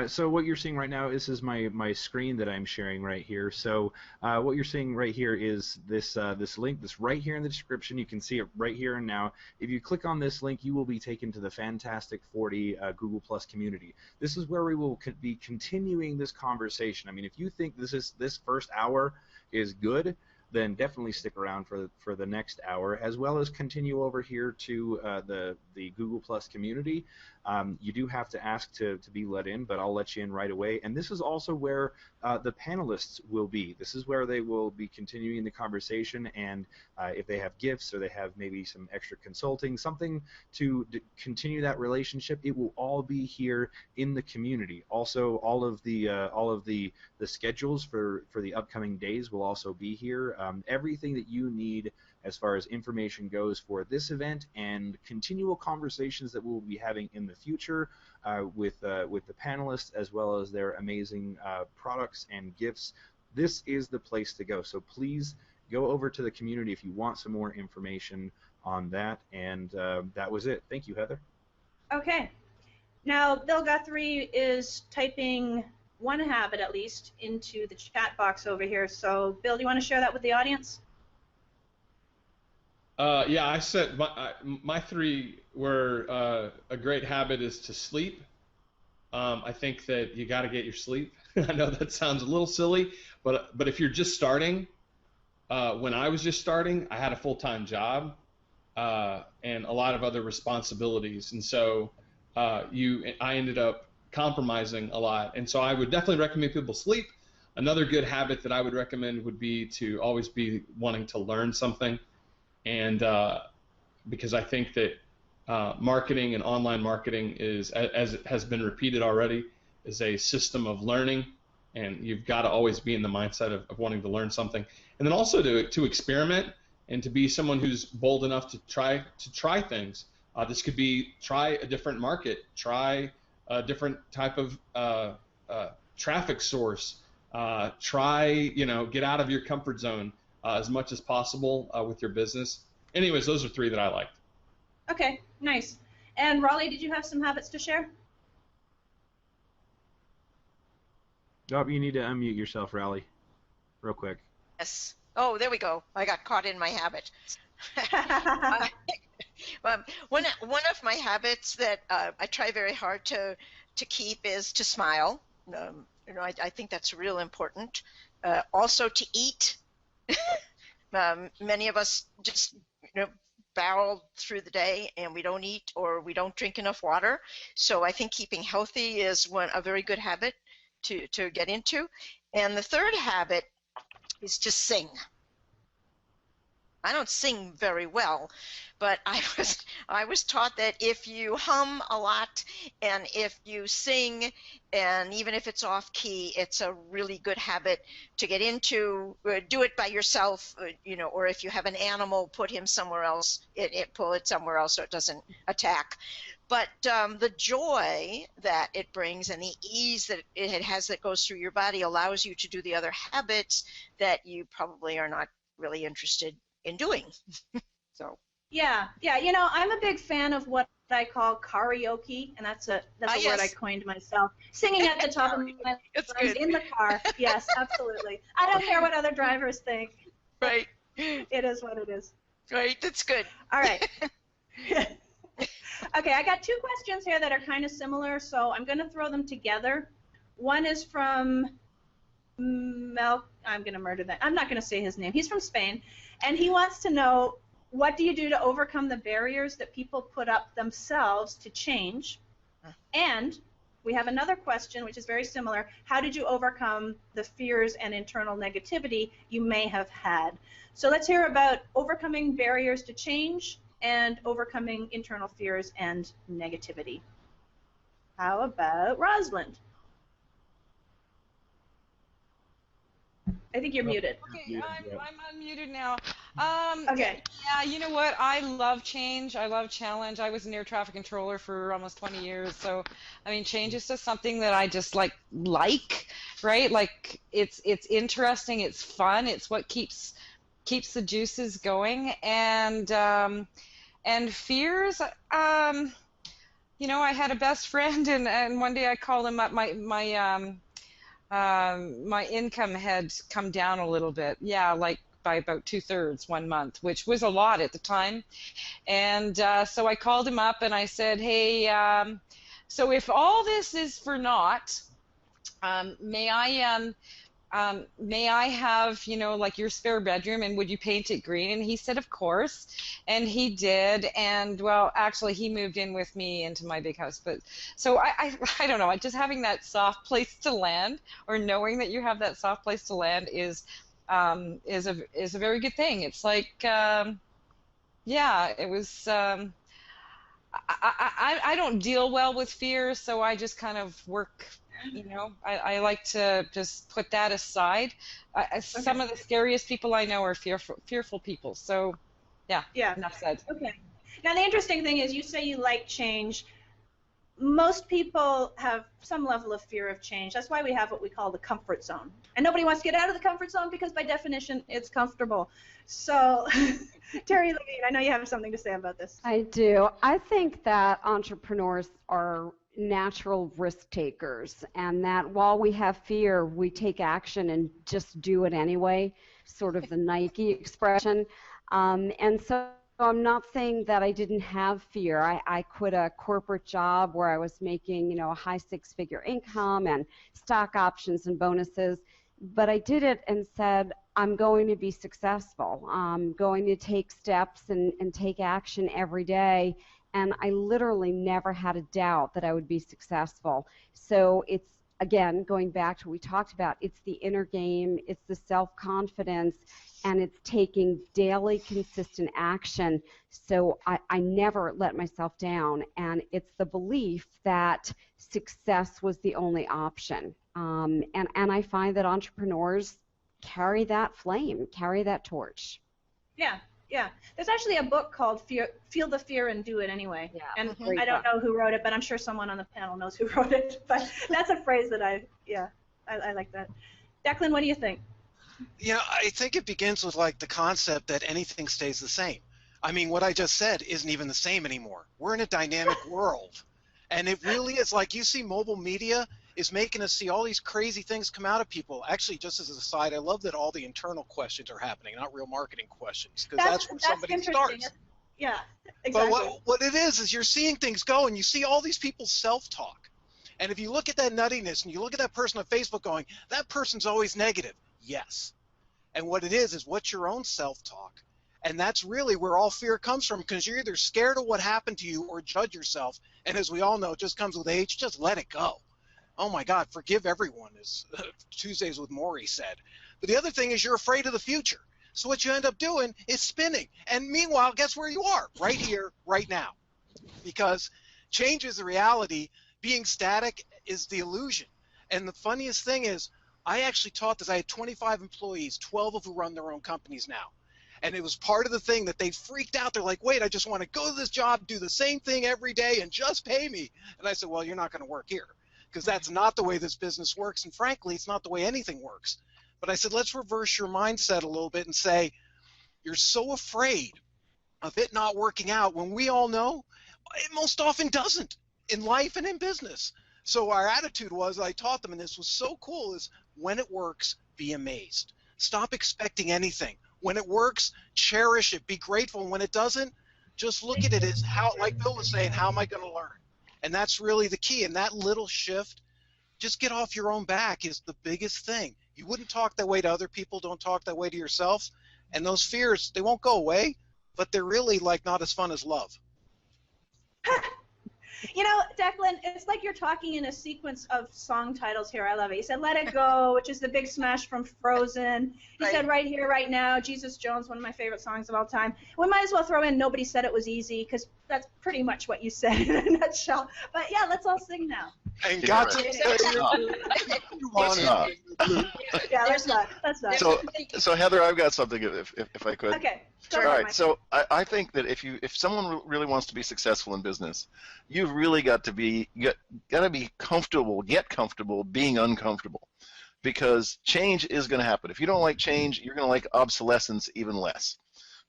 So what you're seeing right now, this is my screen that I'm sharing right here. So what you're seeing right here is this link that's right here in the description. You can see it right here and now. If you click on this link, you will be taken to the Fantastic 40 Google Plus community. This is where we will be continuing this conversation. I mean, if you think this first hour is good, then definitely stick around for the next hour, as well as continue over here to the Google Plus community. You do have to ask to be let in, but I'll let you in right away. And this is also where the panelists will be. This is where they will be continuing the conversation, and if they have gifts or they have maybe some extra consulting, something to continue that relationship, it will all be here in the community. Also, all of the schedules for the upcoming days will also be here. Everything that you need as far as information goes for this event and continual conversations that we'll be having in the future with the panelists, as well as their amazing products and gifts. This is the place to go. So please go over to the community if you want some more information on that. And that was it. Thank you, Heather. Okay. Now, Bill Guthrie is typing one habit at least into the chat box over here. So, Bill, do you want to share that with the audience? Yeah, I said my 3 were a great habit is to sleep. I think that you got to get your sleep. I know that sounds a little silly, but if you're just starting, when I was just starting, I had a full-time job and a lot of other responsibilities, and so I ended up compromising a lot. And so I would definitely recommend people sleep. Another good habit that I would recommend would be to always be wanting to learn something. And because I think that marketing and online marketing is, as it has been repeated already, is a system of learning, and you've got to always be in the mindset of wanting to learn something. And then also to experiment and to be someone who's bold enough to try things. This could be try a different market, try a different type of traffic source, get out of your comfort zone as much as possible with your business. Anyways, those are 3 that I liked. Okay, nice. And Raleigh, did you have some habits to share? Oh, you need to unmute yourself, Raleigh, real quick. Yes. Oh, there we go. I got caught in my habit. One of my habits that I try very hard to keep is to smile. I think that's real important. Also to eat. Many of us just barrel through the day and we don't eat or we don't drink enough water. So I think keeping healthy is a very good habit to get into. And the third habit is to sing. I don't sing very well, but I was taught that if you hum a lot and if you sing, and even if it's off key, it's a really good habit to get into. Do it by yourself, you know, or if you have an animal, put him somewhere else. Pull it somewhere else so it doesn't attack. But the joy that it brings and the ease that it has that goes through your body allows you to do the other habits that you probably are not really interested in doing. So. Yeah. You know, I'm a big fan of what I call karaoke, and that's a Yes. word I coined myself. Singing at the top of my lungs in the car. Yes, absolutely. I don't care what other drivers think. Right. It is what it is. Right. That's good. All right. Okay, I got two questions here that are kind of similar, so I'm going to throw them together. One is from I'm going to murder that. I'm not going to say his name. He's from Spain, and he wants to know, what do you do to overcome the barriers that people put up themselves to change? And we have another question, which is very similar. How did you overcome the fears and internal negativity you may have had? So let's hear about overcoming barriers to change and overcoming internal fears and negativity. How about Rosalind? I think you're muted. Okay, I'm unmuted now. Okay. Yeah, you know what? I love change. I love challenge. I was an air traffic controller for almost 20 years. So, I mean, change is just something that I just like, right? Like, it's interesting. It's fun. It's what keeps the juices going. And fears, you know, I had a best friend, and one day I called him up. My income had come down a little bit, like by about 2/3 1 month, which was a lot at the time. And so I called him up and I said, hey, so if all this is for naught, may I have, you know, like your spare bedroom, and would you paint it green? And he said, of course. And he did. And, well, actually, he moved in with me into my big house. But so I don't know. Just having that soft place to land, or knowing that you have that soft place to land, is a very good thing. It's like, it was. I don't deal well with fear, so I just kind of work. You know, I like to just put that aside. Some of the scariest people I know are fearful people. So, yeah, enough said. Okay. Now, the interesting thing is you say you like change. Most people have some level of fear of change. That's why we have what we call the comfort zone. And nobody wants to get out of the comfort zone because, by definition, it's comfortable. So, Terri Levine, I know you have something to say about this. I do. I think that entrepreneurs are natural risk takers, and that while we have fear, we take action and just do it anyway, sort of the Nike expression. And so I'm not saying that I didn't have fear. I quit a corporate job where I was making, you know, a high six-figure income and stock options and bonuses, but I did it and said, I'm going to be successful. I'm going to take steps and take action every day. And I literally never had a doubt that I would be successful. So it's, again, going back to what we talked about, it's the inner game, it's the self-confidence, and it's taking daily consistent action. So I never let myself down. And it's the belief that success was the only option. And I find that entrepreneurs carry that flame, carry that torch. Yeah. There's actually a book called Feel the Fear and Do It Anyway. Yeah. And I don't know who wrote it, but I'm sure someone on the panel knows who wrote it. But that's a phrase that I like that. Declan, what do you think? Yeah, I think it begins with like the concept that anything stays the same. I mean, what I just said isn't even the same anymore. We're in a dynamic world. And it really is like you see mobile media is making us see all these crazy things come out of people. Actually, just as an aside, I love that all the internal questions are happening, not real marketing questions, because that's where somebody starts. Yeah, exactly. But what it is you're seeing things go, and you see all these people's self-talk. And if you look at that nuttiness, and you look at that person on Facebook going, that person's always negative. Yes. And what it is what's your own self-talk. And that's really where all fear comes from, because you're either scared of what happened to you or judge yourself. And as we all know, it just comes with age. Just let it go. Oh, my God, forgive everyone, as Tuesdays with Maury said. But the other thing is you're afraid of the future. So what you end up doing is spinning. And meanwhile, guess where you are? Right here, right now. Because change is the reality. Being static is the illusion. And the funniest thing is, I actually taught this. I had 25 employees, 12 of who run their own companies now. And it was part of the thing that they freaked out. They're like, wait, I just want to go to this job, do the same thing every day, and just pay me. And I said, well, you're not going to work here, because that's not the way this business works. And frankly, it's not the way anything works. But I said, let's reverse your mindset a little bit and say, you're so afraid of it not working out when we all know it most often doesn't in life and in business. So our attitude was, I taught them, and this was so cool, is when it works, be amazed. Stop expecting anything. When it works, cherish it, be grateful. And when it doesn't, just look at it as how, like Bill was saying, how am I going to learn? And that's really the key. And that little shift, just get off your own back, is the biggest thing. You wouldn't talk that way to other people. Don't talk that way to yourself. And those fears, they won't go away, but they're really like not as fun as love. You know, Declan, it's like you're talking in a sequence of song titles here. I love it. He said, Let It Go, which is the big smash from Frozen. He said, Right Here, Right Now, Jesus Jones, one of my favorite songs of all time. We might as well throw in Nobody Said It Was Easy, because that's pretty much what you said in a nutshell. But, yeah, let's all sing now. And got to Yeah, let's not. So Heather, I've got something, if I could. Okay. All right. So I think that if someone really wants to be successful in business, you've really got to be comfortable, get comfortable being uncomfortable, because change is going to happen. If you don't like change, you're going to like obsolescence even less,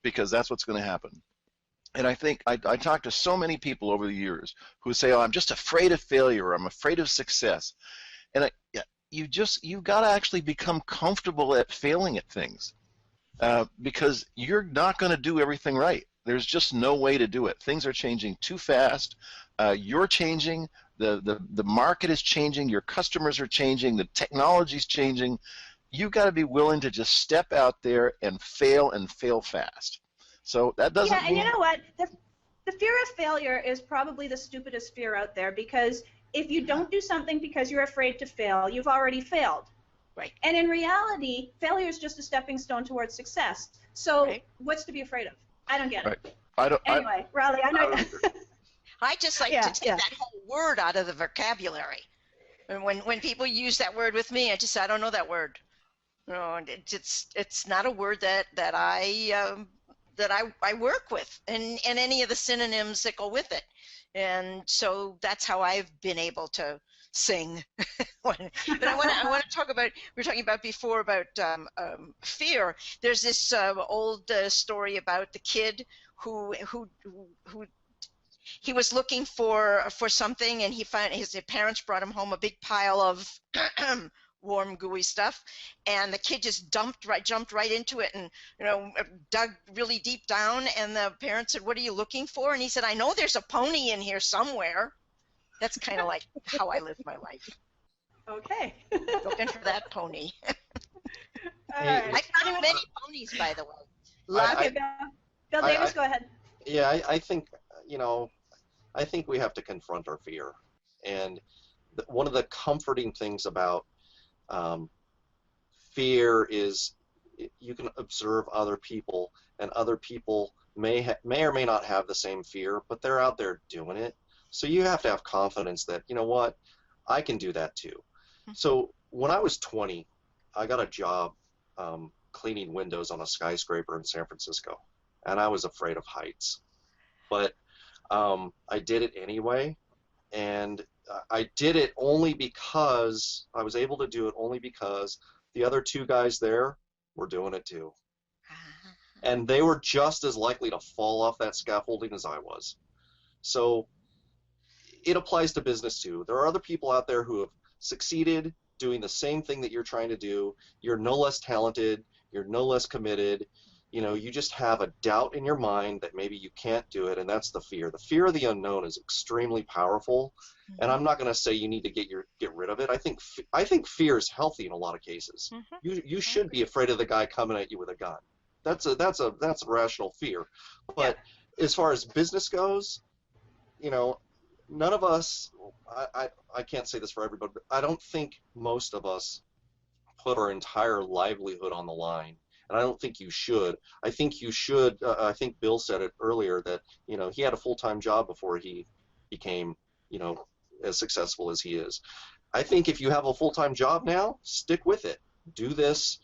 because that's what's going to happen. And I think I talked to so many people over the years who say, "Oh, I'm just afraid of failure. Or I'm afraid of success," and you've got to actually become comfortable at failing at things. Because you're not going to do everything right. There's just no way to do it. Things are changing too fast. You're changing. The market is changing. Your customers are changing. The technology's changing. You've got to be willing to just step out there and fail fast. So that doesn't mean... you know what? The fear of failure is probably the stupidest fear out there, because if you don't do something because you're afraid to fail, you've already failed. Right. And in reality, failure is just a stepping stone towards success. So what's to be afraid of? I don't get it. Anyway, Raleigh, I know. I just like to take that whole word out of the vocabulary. And when people use that word with me, I just say, I don't know that word. You know, it's not a word that I work with, and any of the synonyms that go with it. And so that's how I've been able to sing. But I want to talk about, we were talking about before about fear. There's this old story about the kid who he was looking for something, and he found his parents brought him home a big pile of warm, gooey stuff, and the kid just jumped right into it, and dug really deep down. And the parents said, "What are you looking for?" And he said, "I know there's a pony in here somewhere." That's kind of like how I live my life. Okay. Looking for that pony. Right. I found many ponies, by the way. Bill Davis, go ahead. Yeah, I think I think we have to confront our fear, and one of the comforting things about fear is you can observe other people, and other people may or may not have the same fear, but they're out there doing it. So you have to have confidence that, you know what, I can do that too. So when I was 20, I got a job cleaning windows on a skyscraper in San Francisco, and I was afraid of heights. But I did it anyway, and I did it only because I was able to do it only because the other two guys there were doing it too. And they were just as likely to fall off that scaffolding as I was. So it applies to business too. There are other people out there who have succeeded doing the same thing that you're trying to do. You're no less talented. You're no less committed. You just have a doubt in your mind that maybe you can't do it, and that's the fear. The fear of the unknown is extremely powerful, and I'm not going to say you need to get rid of it. I think fear is healthy in a lot of cases. You should be afraid of the guy coming at you with a gun. That's a rational fear. But as far as business goes, none of us, I can't say this for everybody, but I don't think most of us put our entire livelihood on the line and I don't think you should. I think you should. I think Bill said it earlier that he had a full-time job before he became as successful as he is. I think if you have a full-time job now, stick with it. Do this,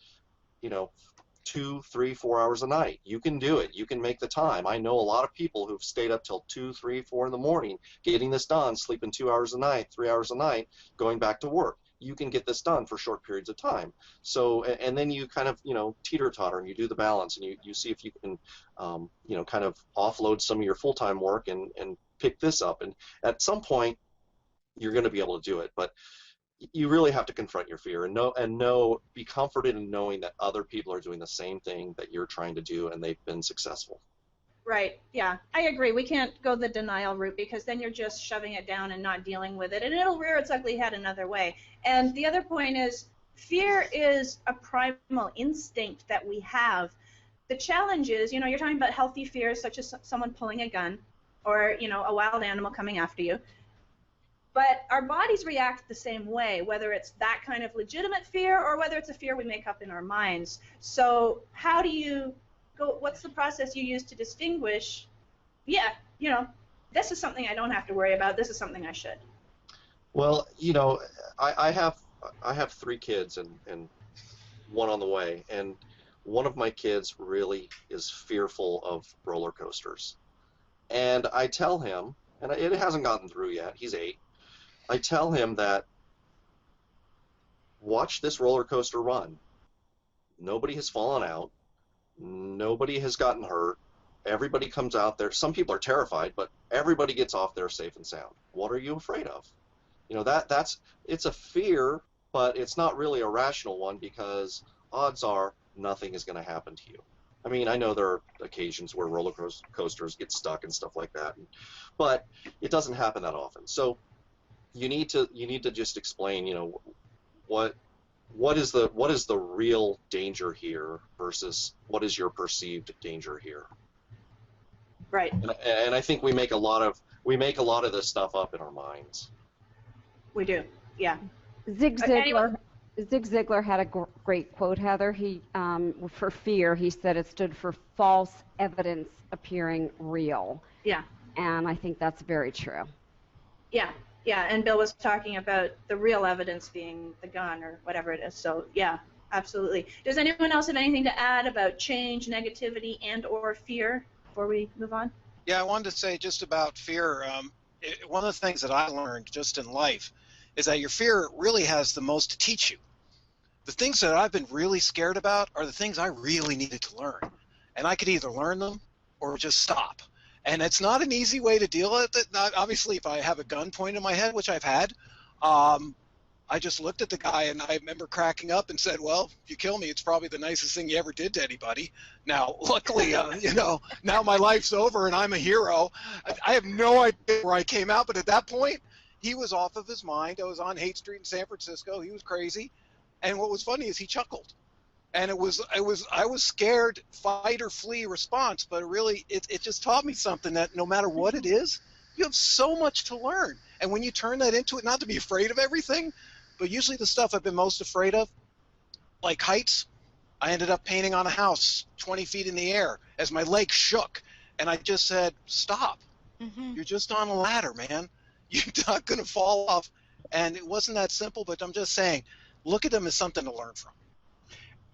2, 3, 4 hours a night. You can do it. You can make the time. I know a lot of people who've stayed up till 2, 3, 4 in the morning getting this done, sleeping 2 hours a night, 3 hours a night, going back to work. You can get this done for short periods of time. So, and then you kind of, teeter-totter and you do the balance and you see if you can, kind of offload some of your full-time work and pick this up. And at some point, you're going to be able to do it. But you really have to confront your fear and be comforted in knowing that other people are doing the same thing that you're trying to do and they've been successful. Right, yeah, I agree. We can't go the denial route because then you're just shoving it down and not dealing with it, and it'll rear its ugly head another way. And the other point is fear is a primal instinct that we have. The challenge is, you're talking about healthy fears such as someone pulling a gun or, a wild animal coming after you. But our bodies react the same way, whether it's that kind of legitimate fear or whether it's a fear we make up in our minds. So how do you go, what's the process you use to distinguish, this is something I don't have to worry about, this is something I should? Well, I have 3 kids and one on the way, and one of my kids really is fearful of roller coasters. And I tell him, and it hasn't gotten through yet, he's 8, I tell him that watch this roller coaster run. Nobody has fallen out. Nobody has gotten hurt. Everybody comes out there. Some people are terrified, but everybody gets off there safe and sound. What are you afraid of? It's a fear, but it's not really a rational one because odds are nothing is going to happen to you. I mean, I know there are occasions where roller coasters get stuck and stuff like that, but it doesn't happen that often. So you need to just explain, what is the real danger here versus what is your perceived danger here. Right. And I think we make a lot of this stuff up in our minds. We do. Yeah. Zig Ziglar had a great quote, Heather. He, for fear, he said it stood for false evidence appearing real. Yeah. And I think that's very true. Yeah. Yeah, and Bill was talking about the real evidence being the gun or whatever it is. So, yeah, absolutely. Does anyone else have anything to add about change, negativity, and or fear before we move on? Yeah, I wanted to say just about fear. One of the things that I learned just in life is that your fear really has the most to teach you. The things that I've been really scared about are the things I really needed to learn. And I could either learn them or just stop. And it's not an easy way to deal with it. Obviously, if I have a gun pointed in my head, which I've had, I just looked at the guy and I remember cracking up and said, well, if you kill me, it's probably the nicest thing you ever did to anybody. Now, luckily, now my life's over and I'm a hero. I have no idea where I came out, but at that point, he was off of his mind. I was on Haight Street in San Francisco. He was crazy. And what was funny is he chuckled. And I was scared, fight or flee response, but really it just taught me something that no matter what it is, you have so much to learn. And when you turn that into it, not to be afraid of everything, but usually the stuff I've been most afraid of, like heights, I ended up painting on a house 20 feet in the air as my leg shook. And I just said, stop. Mm-hmm. You're just on a ladder, man. You're not going to fall off. And it wasn't that simple, but I'm just saying, look at them as something to learn from.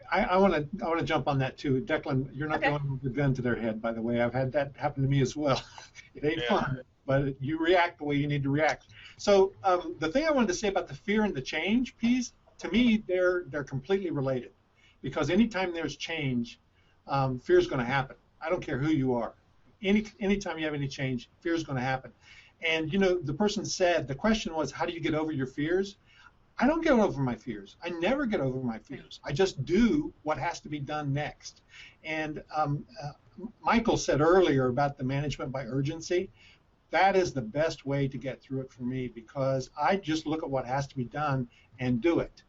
I want to jump on that too. Declan, you're not the one with the gun to their head, by the way. I've had that happen to me as well. It ain't fun, but you react the way you need to react. So the thing I wanted to say about the fear and the change piece, to me, they're completely related, because anytime there's change, fear is going to happen. I don't care who you are. Anytime you have any change, fear is going to happen. And the person said the question was, how do you get over your fears? I don't get over my fears. I never get over my fears. I just do what has to be done next. And Michael said earlier about the management by urgency. That is the best way to get through it for me, because I just look at what has to be done and do it.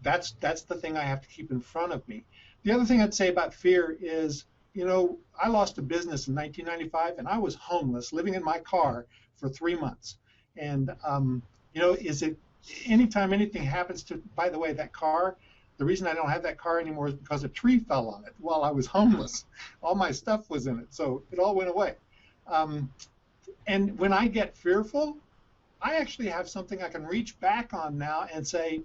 That's the thing I have to keep in front of me. The other thing I'd say about fear is, I lost a business in 1995, and I was homeless, living in my car for 3 months. And, anytime anything happens to, by the way, that car, The reason I don't have that car anymore is because a tree fell on it while I was homeless. All my stuff was in it, so it all went away. And when I get fearful, I actually have something I can reach back on now and say,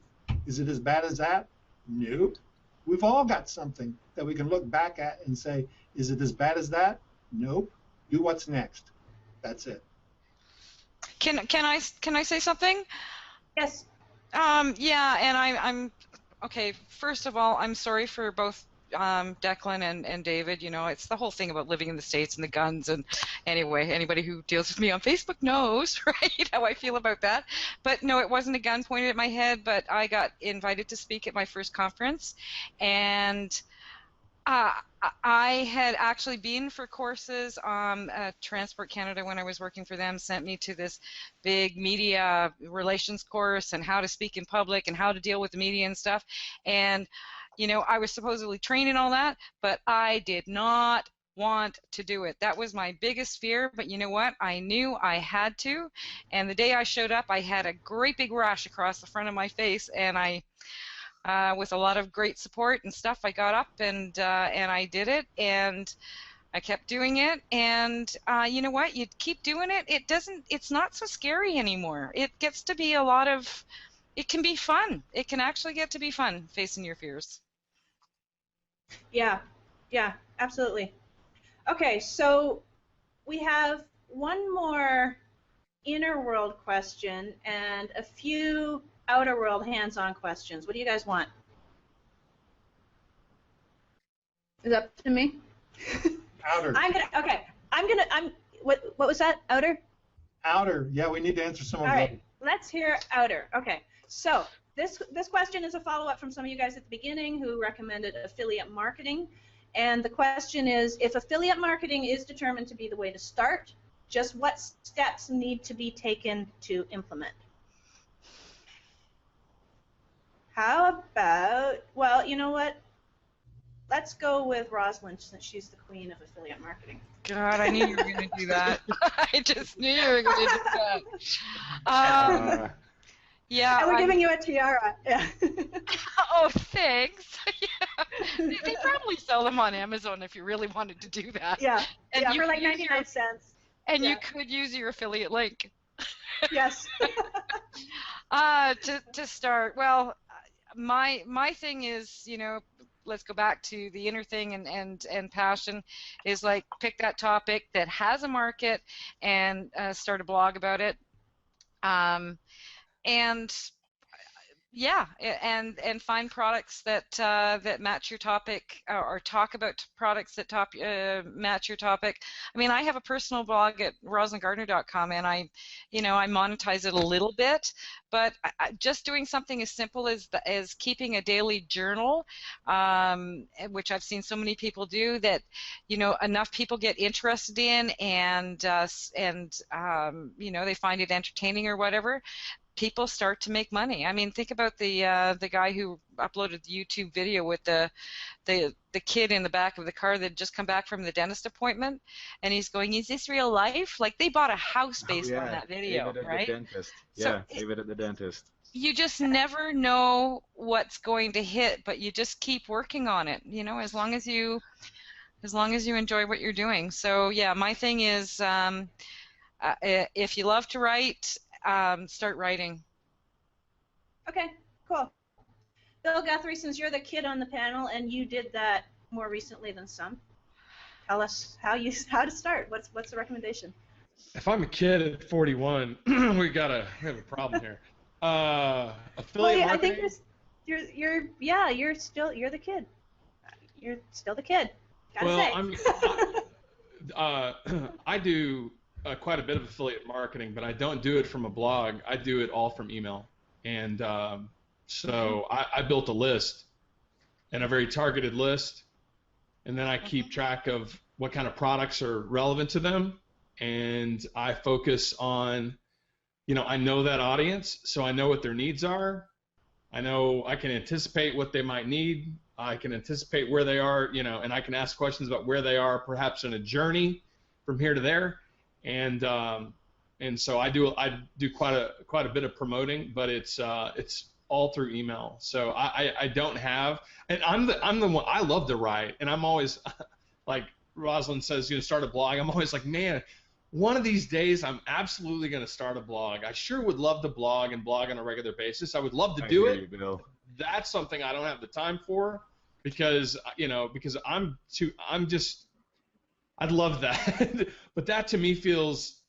is it as bad as that? Nope. We've all got something that we can look back at and say, is it as bad as that? Nope. Do what's next. That's it. Can I say something? Yes. Yeah, and I'm okay. First of all, I'm sorry for both Declan and David. You know, it's the whole thing about living in the States and the guns. And anyway, anybody who deals with me on Facebook knows, right, how I feel about that. But no, it wasn't a gun pointed at my head, but I got invited to speak at my first conference, and I had actually been for courses. Transport Canada, when I was working for them, sent me to this big media relations course and how to speak in public and how to deal with the media and stuff. And, you know, I was supposedly trained in all that, but I did not want to do it. That was my biggest fear, but you know what? I knew I had to. And the day I showed up, I had a great big rash across the front of my face, and with a lot of great support and stuff, I got up and I did it, and I kept doing it. And you know what? You keep doing it. It's not so scary anymore. It gets to be it can be fun. It can actually get to be fun facing your fears. Yeah, absolutely. Okay, so we have one more inner world question and a few outer world hands-on questions. What do you guys want? Is that up to me? Outer. What was that? Outer? Outer. Yeah, we need to answer some of them. All right, let's hear outer. Okay, so this question is a follow-up from some of you guys at the beginning who recommended affiliate marketing. And the question is, if affiliate marketing is determined to be the way to start, just what steps need to be taken to implement? How about, well, you know what? Let's go with Rosalind, since she's the queen of affiliate marketing. God, I knew you were going to do that. I just knew you were going to do that. Yeah. And we're giving you a tiara. Yeah. Oh, thanks. Yeah. They probably sell them on Amazon if you really wanted to do that. Yeah. And for like 99 cents. And you could use your affiliate link. Yes. To start, well, my thing is, you know, let's go back to the inner thing and passion is like pick that topic that has a market and start a blog about it. And yeah, and find products that match your topic, or talk about products that match your topic. I mean, I have a personal blog at rosalindgardner.com, and I monetize it a little bit, but just doing something as simple as keeping a daily journal, which I've seen so many people do, that enough people get interested in, and you know, they find it entertaining or whatever. People start to make money. I mean, think about the guy who uploaded the YouTube video with the kid in the back of the car that had just come back from the dentist appointment, and he's going, "Is this real life?" Like, they bought a house based on that video, David right? At the dentist. So David at the dentist. You just never know what's going to hit, but you just keep working on it. You know, as long as you enjoy what you're doing. So yeah, my thing is, if you love to write, start writing. Okay, cool. Bill Guthrie, since you're the kid on the panel and you did that more recently than some, tell us how to start. What's the recommendation? If I'm a kid at 41, we have a problem here. Affiliate marketing. I think you're the kid. You're still the kid. Gotta say. I do quite a bit of affiliate marketing, but I don't do it from a blog. I do it all from email. And so I built a list, and a very targeted list, and then I keep track of what kind of products are relevant to them, and I focus on, I know that audience, so I know what their needs are. I know I can anticipate what they might need. I can anticipate where they are, and I can ask questions about where they are, perhaps in a journey from here to there. And so I do quite a bit of promoting, but it's all through email. So I don't have, and I'm the one, I love to write, and I'm always like Rosalind says, start a blog. I'm always like, man, one of these days I'm absolutely going to start a blog. I sure would love to blog on a regular basis. I would love to do it. That's something I don't have the time for because I'd love that. But that to me feels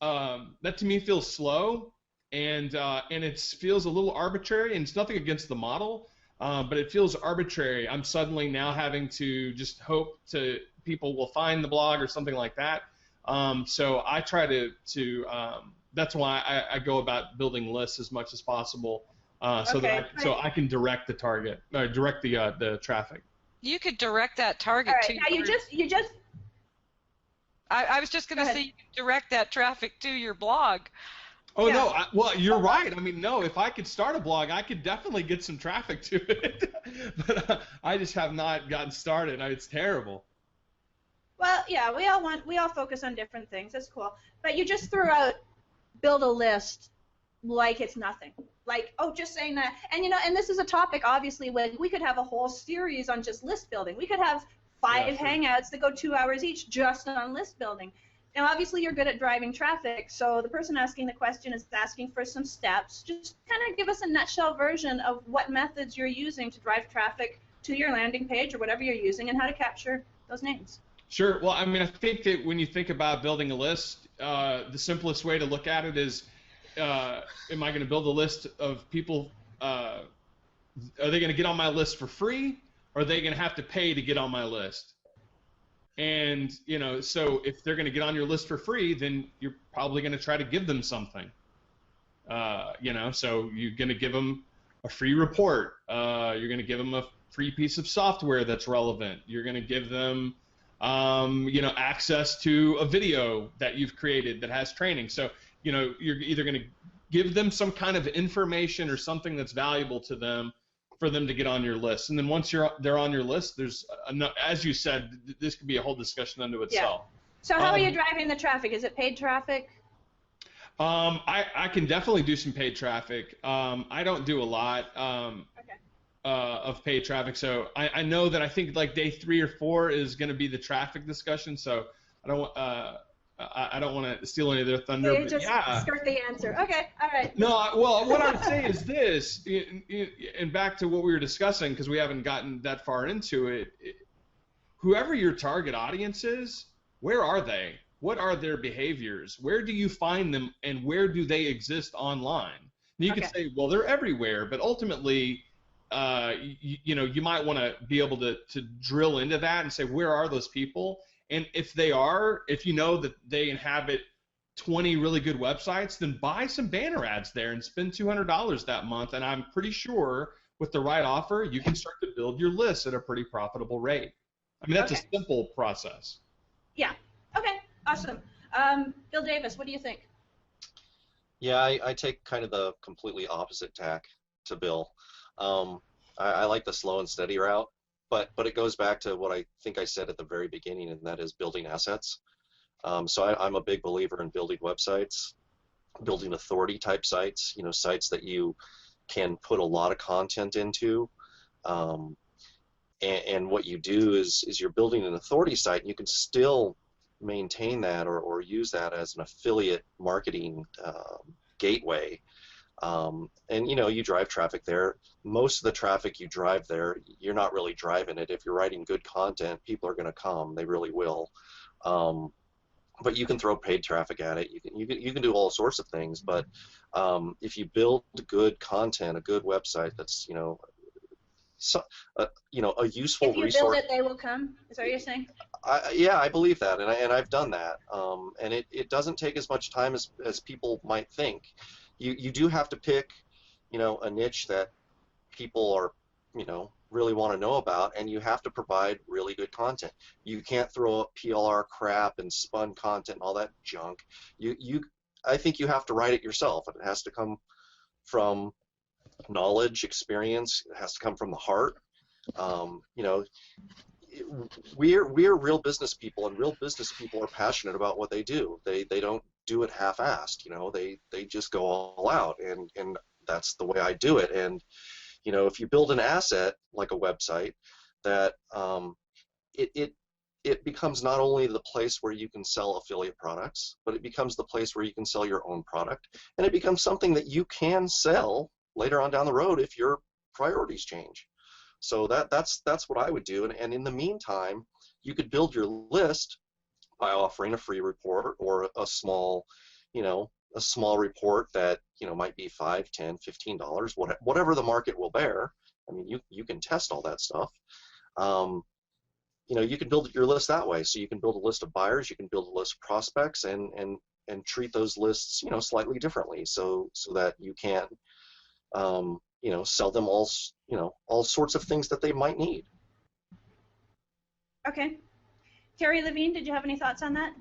slow, and it feels a little arbitrary, and it's nothing against the model, but it feels arbitrary. I'm suddenly now having to just hope people will find the blog or something like that. So I try to that's why I go about building lists as much as possible, so I can direct the target, direct the traffic. You could direct that target to. Now you just. I was just going to say you could direct that traffic to your blog. Oh yeah. No, well you're right. I mean, no, if I could start a blog, I could definitely get some traffic to it, but I just have not gotten started. It's terrible. Well, yeah, we all focus on different things. That's cool. But you just threw out build a list like it's nothing. Like, just saying that. And and this is a topic obviously when we could have a whole series on just list building. We could have 5 hangouts that go 2 hours each just on list building. Now, obviously, you're good at driving traffic, so the person asking the question is asking for some steps. Just kind of give us a nutshell version of what methods you're using to drive traffic to your landing page or whatever you're using and how to capture those names. Sure. Well, I mean, I think that when you think about building a list, the simplest way to look at it is, am I going to build a list of people, are they going to get on my list for free, or are they going to have to pay to get on my list? And, so if they're going to get on your list for free, then you're probably going to try to give them something. So you're going to give them a free report. You're going to give them a free piece of software that's relevant. You're going to give them, access to a video that you've created that has training. So, you're either going to give them some kind of information or something that's valuable to them for them to get on your list. And then once they're on your list, there's, as you said, this could be a whole discussion unto itself. Yeah. So how are you driving the traffic? Is it paid traffic? I can definitely do some paid traffic. I don't do a lot of paid traffic. So I know that I think like day 3 or 4 is going to be the traffic discussion. So I don't want to steal any of their thunder. So you just skirt the answer. Okay, all right. No, well, what I would say is this, and back to what we were discussing, because we haven't gotten that far into it, whoever your target audience is, where are they? What are their behaviors? Where do you find them, and where do they exist online? And you could say, well, they're everywhere, but ultimately, you might want to be able to drill into that and say, where are those people? And if you know that they inhabit 20 really good websites, then buy some banner ads there and spend $200 that month. And I'm pretty sure with the right offer, you can start to build your list at a pretty profitable rate. I mean, that's a simple process. Yeah. Okay. Awesome. Bill Davis, what do you think? Yeah, I take kind of the completely opposite tack to Bill. I like the slow and steady route. But it goes back to what I think I said at the very beginning, and that is building assets. So I'm a big believer in building websites, building authority-type sites, sites that you can put a lot of content into. And what you do is you're building an authority site, and you can still maintain that or use that as an affiliate marketing gateway. And you drive traffic there. Most of the traffic you drive there, you're not really driving it. If you're writing good content, people are going to come. They really will. But you can throw paid traffic at it. You can do all sorts of things. But if you build good content, a good website that's a useful resource. If you build it, they will come. Is that what you're saying? Yeah, I believe that, and I've done that. And it doesn't take as much time as people might think. You do have to pick, a niche that people are, really want to know about, and you have to provide really good content. You can't throw up PLR crap and spun content and all that junk. I think you have to write it yourself, and it has to come from knowledge, experience. It has to come from the heart. We're real business people, and real business people are passionate about what they do. They don't do it half-assed. They just go all out, and that's the way I do it. And You know, if you build an asset like a website, that it becomes not only the place where you can sell affiliate products, but it becomes the place where you can sell your own product, and it becomes something that you can sell later on down the road if your priorities change. So that's what I would do. And in the meantime, you could build your list by offering a free report or a small, a small report that, might be $5, $10, $15, whatever the market will bear. I mean, you can test all that stuff. You can build your list that way. So you can build a list of buyers, you can build a list of prospects, and treat those lists, slightly differently, so that you can, sell them all sorts of things that they might need. Okay. Terri Levine, did you have any thoughts on that?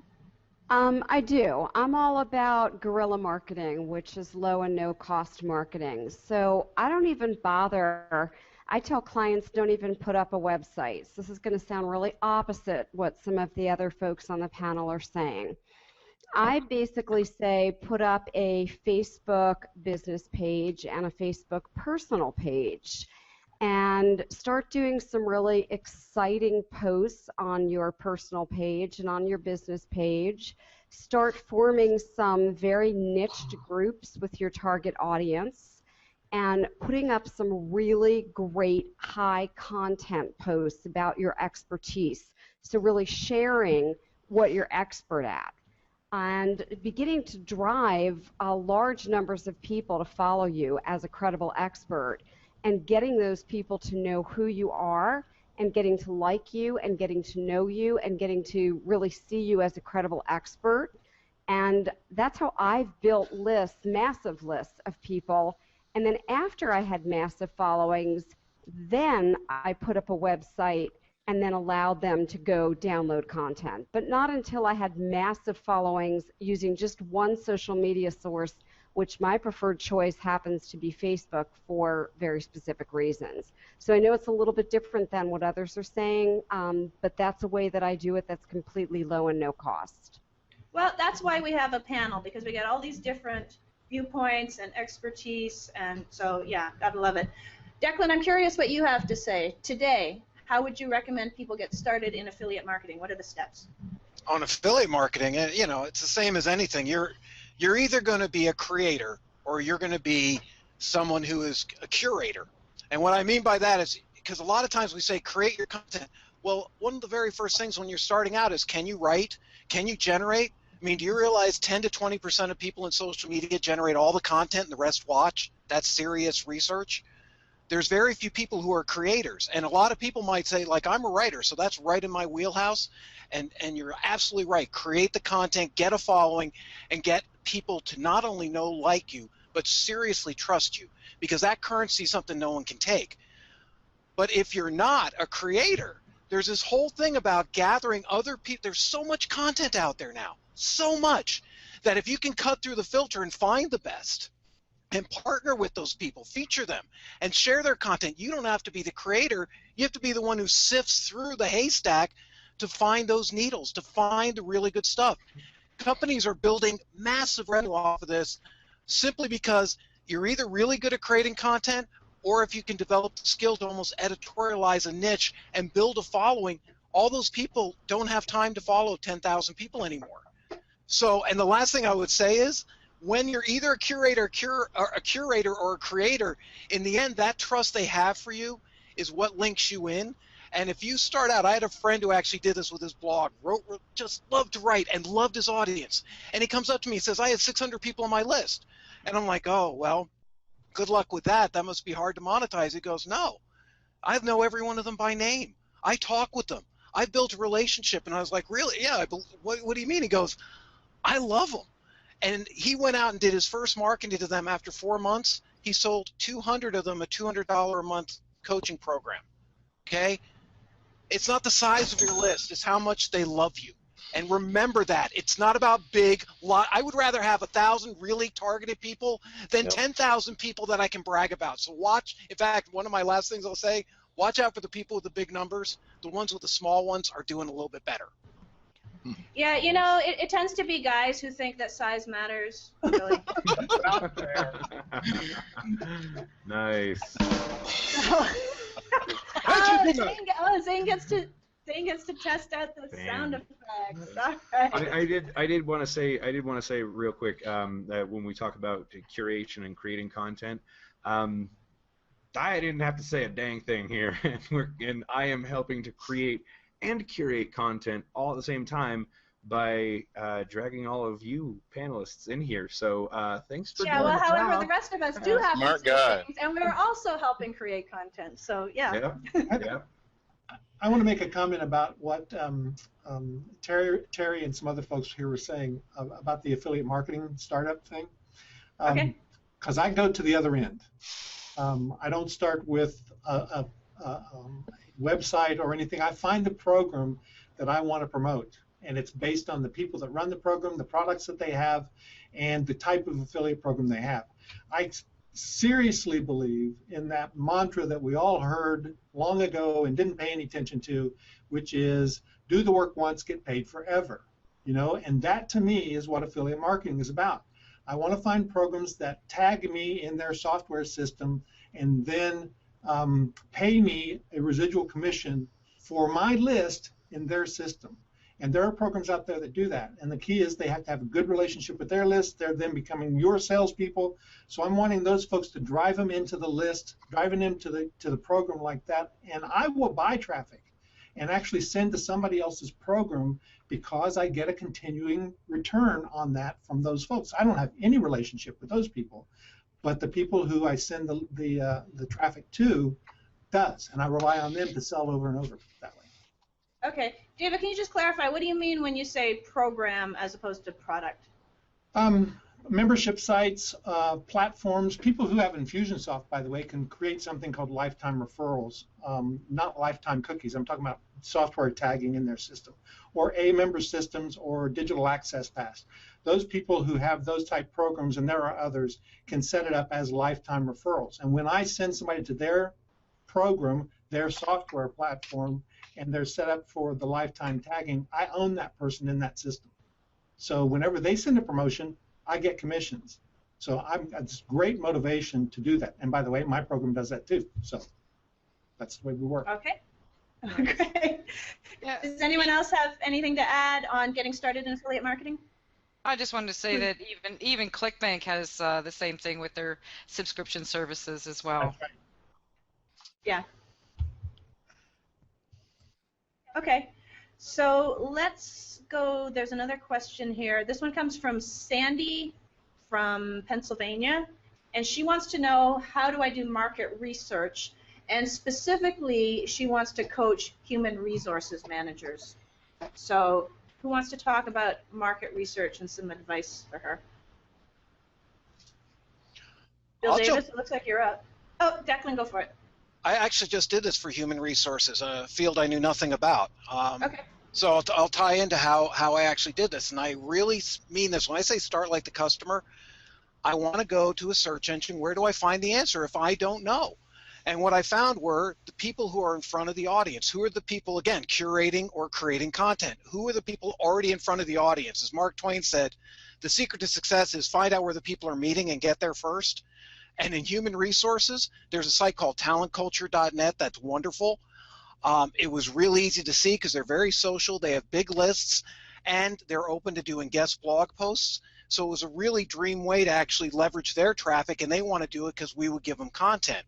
I do. I'm all about guerrilla marketing, which is low and no cost marketing. So I don't even bother. I tell clients don't even put up a website. So this is going to sound really opposite what some of the other folks on the panel are saying. I basically say put up a Facebook business page and a Facebook personal page, and start doing some really exciting posts on your personal page and on your business page. Start forming some very niched groups with your target audience and putting up some really great high content posts about your expertise. So really sharing what you're expert at and beginning to drive large numbers of people to follow you as a credible expert, and getting those people to know who you are and getting to like you and getting to know you and getting to really see you as a credible expert. And that's how I've built lists, massive lists of people. And then after I had massive followings, then I put up a website and then allowed them to go download content. But not until I had massive followings using just one social media source, which my preferred choice happens to be Facebook for very specific reasons. So I know it's a little bit different than what others are saying, but that's a way that I do it that's completely low and no cost. Well, that's why we have a panel, because we got all these different viewpoints and expertise, and so, yeah, gotta love it. Declan, I'm curious what you have to say. Today, how would you recommend people get started in affiliate marketing? What are the steps? On affiliate marketing, it's the same as anything. You're either going to be a creator or you're going to be someone who is a curator. And what I mean by that is, because a lot of times we say create your content. Well, one of the very first things when you're starting out is, can you write? Can you generate? I mean, do you realize 10 to 20% of people in social media generate all the content and the rest watch? That's serious research. There's very few people who are creators. And a lot of people might say, like, I'm a writer, so that's right in my wheelhouse. And you're absolutely right. Create the content, get a following, and get people to not only know, like you, but seriously trust you, because that currency is something no one can take. But if you're not a creator, there's this whole thing about gathering other people. There's so much content out there now, so much, that if you can cut through the filter and find the best and partner with those people, feature them, and share their content, you don't have to be the creator. You have to be the one who sifts through the haystack to find those needles, to find the really good stuff. Companies are building massive revenue off of this simply because you're either really good at creating content, or if you can develop the skill to almost editorialize a niche and build a following, all those people don't have time to follow 10,000 people anymore. So, and the last thing I would say is, when you're either a curator or a creator, in the end, that trust they have for you is what links you in. And if you start out, I had a friend who actually did this with his blog, just loved to write and loved his audience. And he comes up to me and says, I had 600 people on my list. And I'm like, oh, well, good luck with that. That must be hard to monetize. He goes, no, I know every one of them by name. I talk with them. I built a relationship. And I was like, really? Yeah, what do you mean? He goes, I love them. And he went out and did his first marketing to them. After 4 months, he sold 200 of them a $200 a month coaching program. Okay? It's not the size of your list. It's how much they love you. And remember that. It's not about big. I would rather have 1,000 really targeted people than 10,000 people that I can brag about. So watch. In fact, one of my last things I'll say, watch out for the people with the big numbers. The ones with the small ones are doing a little bit better. Yeah, you know, it tends to be guys who think that size matters. Really. Nice. Zane gets to test out the sound effects. All right. I did want to say real quick that when we talk about curation and creating content, I didn't have to say a dang thing here, and I am helping to create and curate content all at the same time by dragging all of you panelists in here. So thanks for doing well, the however, job. the rest of us do have Smart these guy. things, and we're also helping create content. So yeah. Yeah. I want to make a comment about what Terry and some other folks here were saying about the affiliate marketing startup thing. Okay. Because I go to the other end. I don't start with a website or anything. I find the program that I want to promote, and it's based on the people that run the program, the products that they have, and the type of affiliate program they have. I seriously believe in that mantra that we all heard long ago and didn't pay any attention to, which is do the work once, get paid forever. You know, and that to me is what affiliate marketing is about. I want to find programs that tag me in their software system and then pay me a residual commission for my list in their system. And there are programs out there that do that. And the key is they have to have a good relationship with their list. They're then becoming your salespeople. So I'm wanting those folks to drive them into the list, driving them to the program like that. And I will buy traffic and actually send to somebody else's program because I get a continuing return on that from those folks. I don't have any relationship with those people, but the people who I send the traffic to does, and I rely on them to sell over and over that way. Okay, David, can you just clarify, what do you mean when you say program as opposed to product? Membership sites, platforms, people who have Infusionsoft, by the way, can create something called lifetime referrals, not lifetime cookies. I'm talking about software tagging in their system, or A-member systems or digital access pass. Those people who have those type programs, and there are others, can set it up as lifetime referrals. And when I send somebody to their program, their software platform, and they're set up for the lifetime tagging, I own that person in that system. So whenever they send a promotion, I get commissions. So it's great motivation to do that. And by the way, my program does that too. So that's the way we work. Okay. Great. Yeah. Does anyone else have anything to add on getting started in affiliate marketing? I just wanted to say that even ClickBank has the same thing with their subscription services as well. That's right. Yeah. Okay. So let's go. There's another question here. This one comes from Sandy from Pennsylvania, and she wants to know, how do I do market research? And specifically, she wants to coach human resources managers. So who wants to talk about market research and some advice for her? Bill Davis, it looks like you're up. Oh, Declan, go for it. I actually just did this for human resources, a field I knew nothing about. Okay. So I'll tie into how I actually did this, and I really mean this. When I say start like the customer, I want to go to a search engine. Where do I find the answer if I don't know? And what I found were the people who are in front of the audience. Who are the people, again, curating or creating content? Who are the people already in front of the audience? As Mark Twain said, the secret to success is find out where the people are meeting and get there first. And in human resources, there's a site called talentculture.net that's wonderful. It was really easy to see because they're very social. They have big lists, and they're open to doing guest blog posts. So it was a really dream way to actually leverage their traffic, and they want to do it because we would give them content.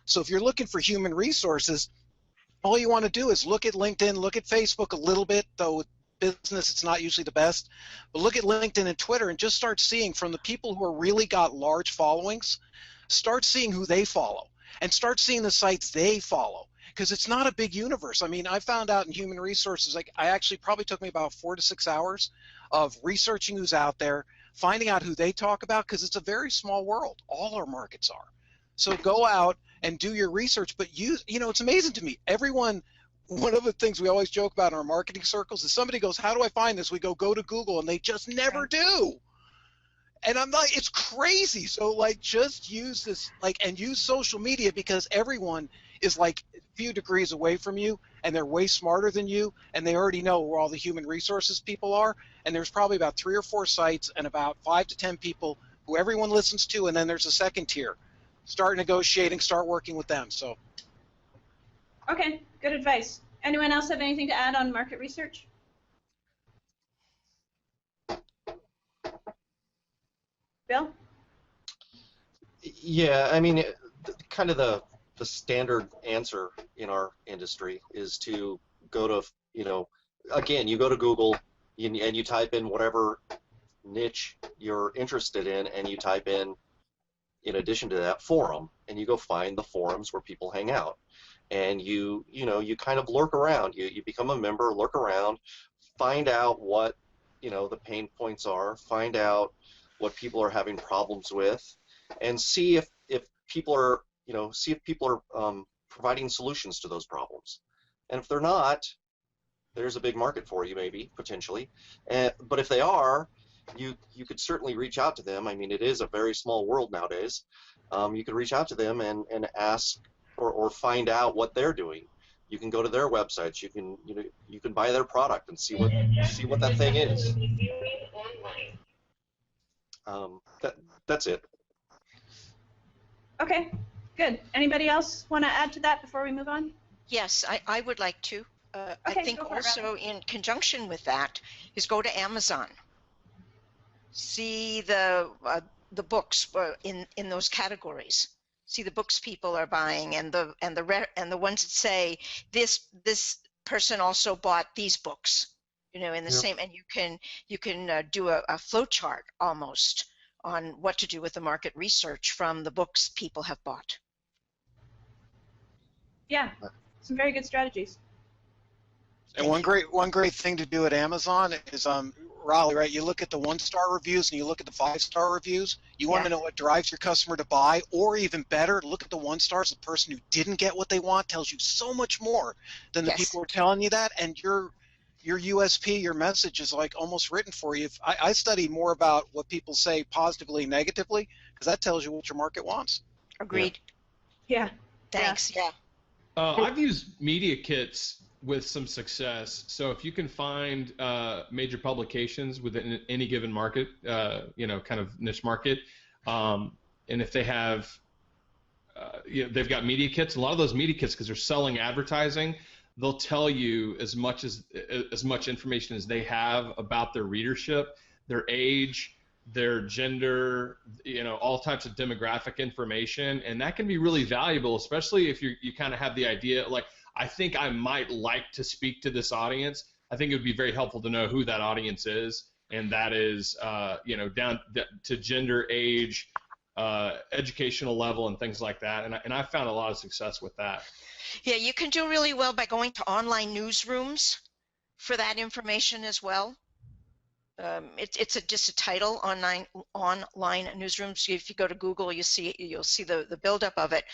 So if you're looking for human resources, all you want to do is look at LinkedIn, look at Facebook a little bit, though with business it's not usually the best, but look at LinkedIn and Twitter and just start seeing from the people who are really got large followings, start seeing who they follow and start seeing the sites they follow, because it's not a big universe. I mean, I found out in human resources, like I actually probably took me about 4 to 6 hours of researching who's out there, finding out who they talk about, because it's a very small world. All our markets are. So go out and do your research, but you know, it's amazing to me. Everyone, one of the things we always joke about in our marketing circles is somebody goes, how do I find this? We go to Google, and they just never do. And I'm like, it's crazy. So like, just use this, like, and use social media, because everyone is like a few degrees away from you. and they're way smarter than you, and they already know where all the human resources people are, and there's probably about 3 or 4 sites and about 5 to 10 people who everyone listens to, and then there's a second tier. Start negotiating, start working with them. So. Okay, good advice. Anyone else have anything to add on market research? Bill? Yeah, I mean, kind of the standard answer in our industry is to go to, again, you go to Google and you type in whatever niche you're interested in you type in addition to that, forum, and you go find the forums where people hang out. And you kind of lurk around. You become a member, lurk around, find out what, the pain points are, find out what people are having problems with, and see if people are, providing solutions to those problems. And if they're not, there's a big market for you, maybe, potentially. But if they are, you could certainly reach out to them. I mean, it is a very small world nowadays. You could reach out to them and ask or find out what they're doing. You can go to their websites. You can buy their product and see what that thing is. That's it. Okay, good. Anybody else want to add to that before we move on? Yes, I would like to. Okay, I think also in conjunction with that is go to Amazon. See the books in those categories. See the books people are buying and the ones that say this person also bought these books, in the same, and you can do a flow chart almost on what to do with the market research from the books people have bought. Yeah, some very good strategies. And one great thing to do at Amazon is Raleigh, right? You look at the 1-star reviews and you look at the 5-star reviews. You want to know what drives your customer to buy, or even better, look at the 1 stars. The person who didn't get what they want tells you so much more than the people who are telling you that, and your USP, your message is like almost written for you. I study more about what people say positively, negatively, because that tells you what your market wants. Agreed. Yeah. Thanks. Yeah. I've used media kits with some success. So if you can find major publications within any given market, kind of niche market, and if they have, they've got media kits. A lot of those media kits, because they're selling advertising, they'll tell you as much information as they have about their readership, their age, their gender, all types of demographic information, and that can be really valuable, especially if you kind of have the idea, like, I think I might like to speak to this audience. I think it would be very helpful to know who that audience is, and that is, down to gender, age, educational level, and things like that. And I found a lot of success with that. Yeah, you can do really well by going to online newsrooms for that information as well. It's just a title, online newsrooms. If you go to Google, you'll see the buildup of it.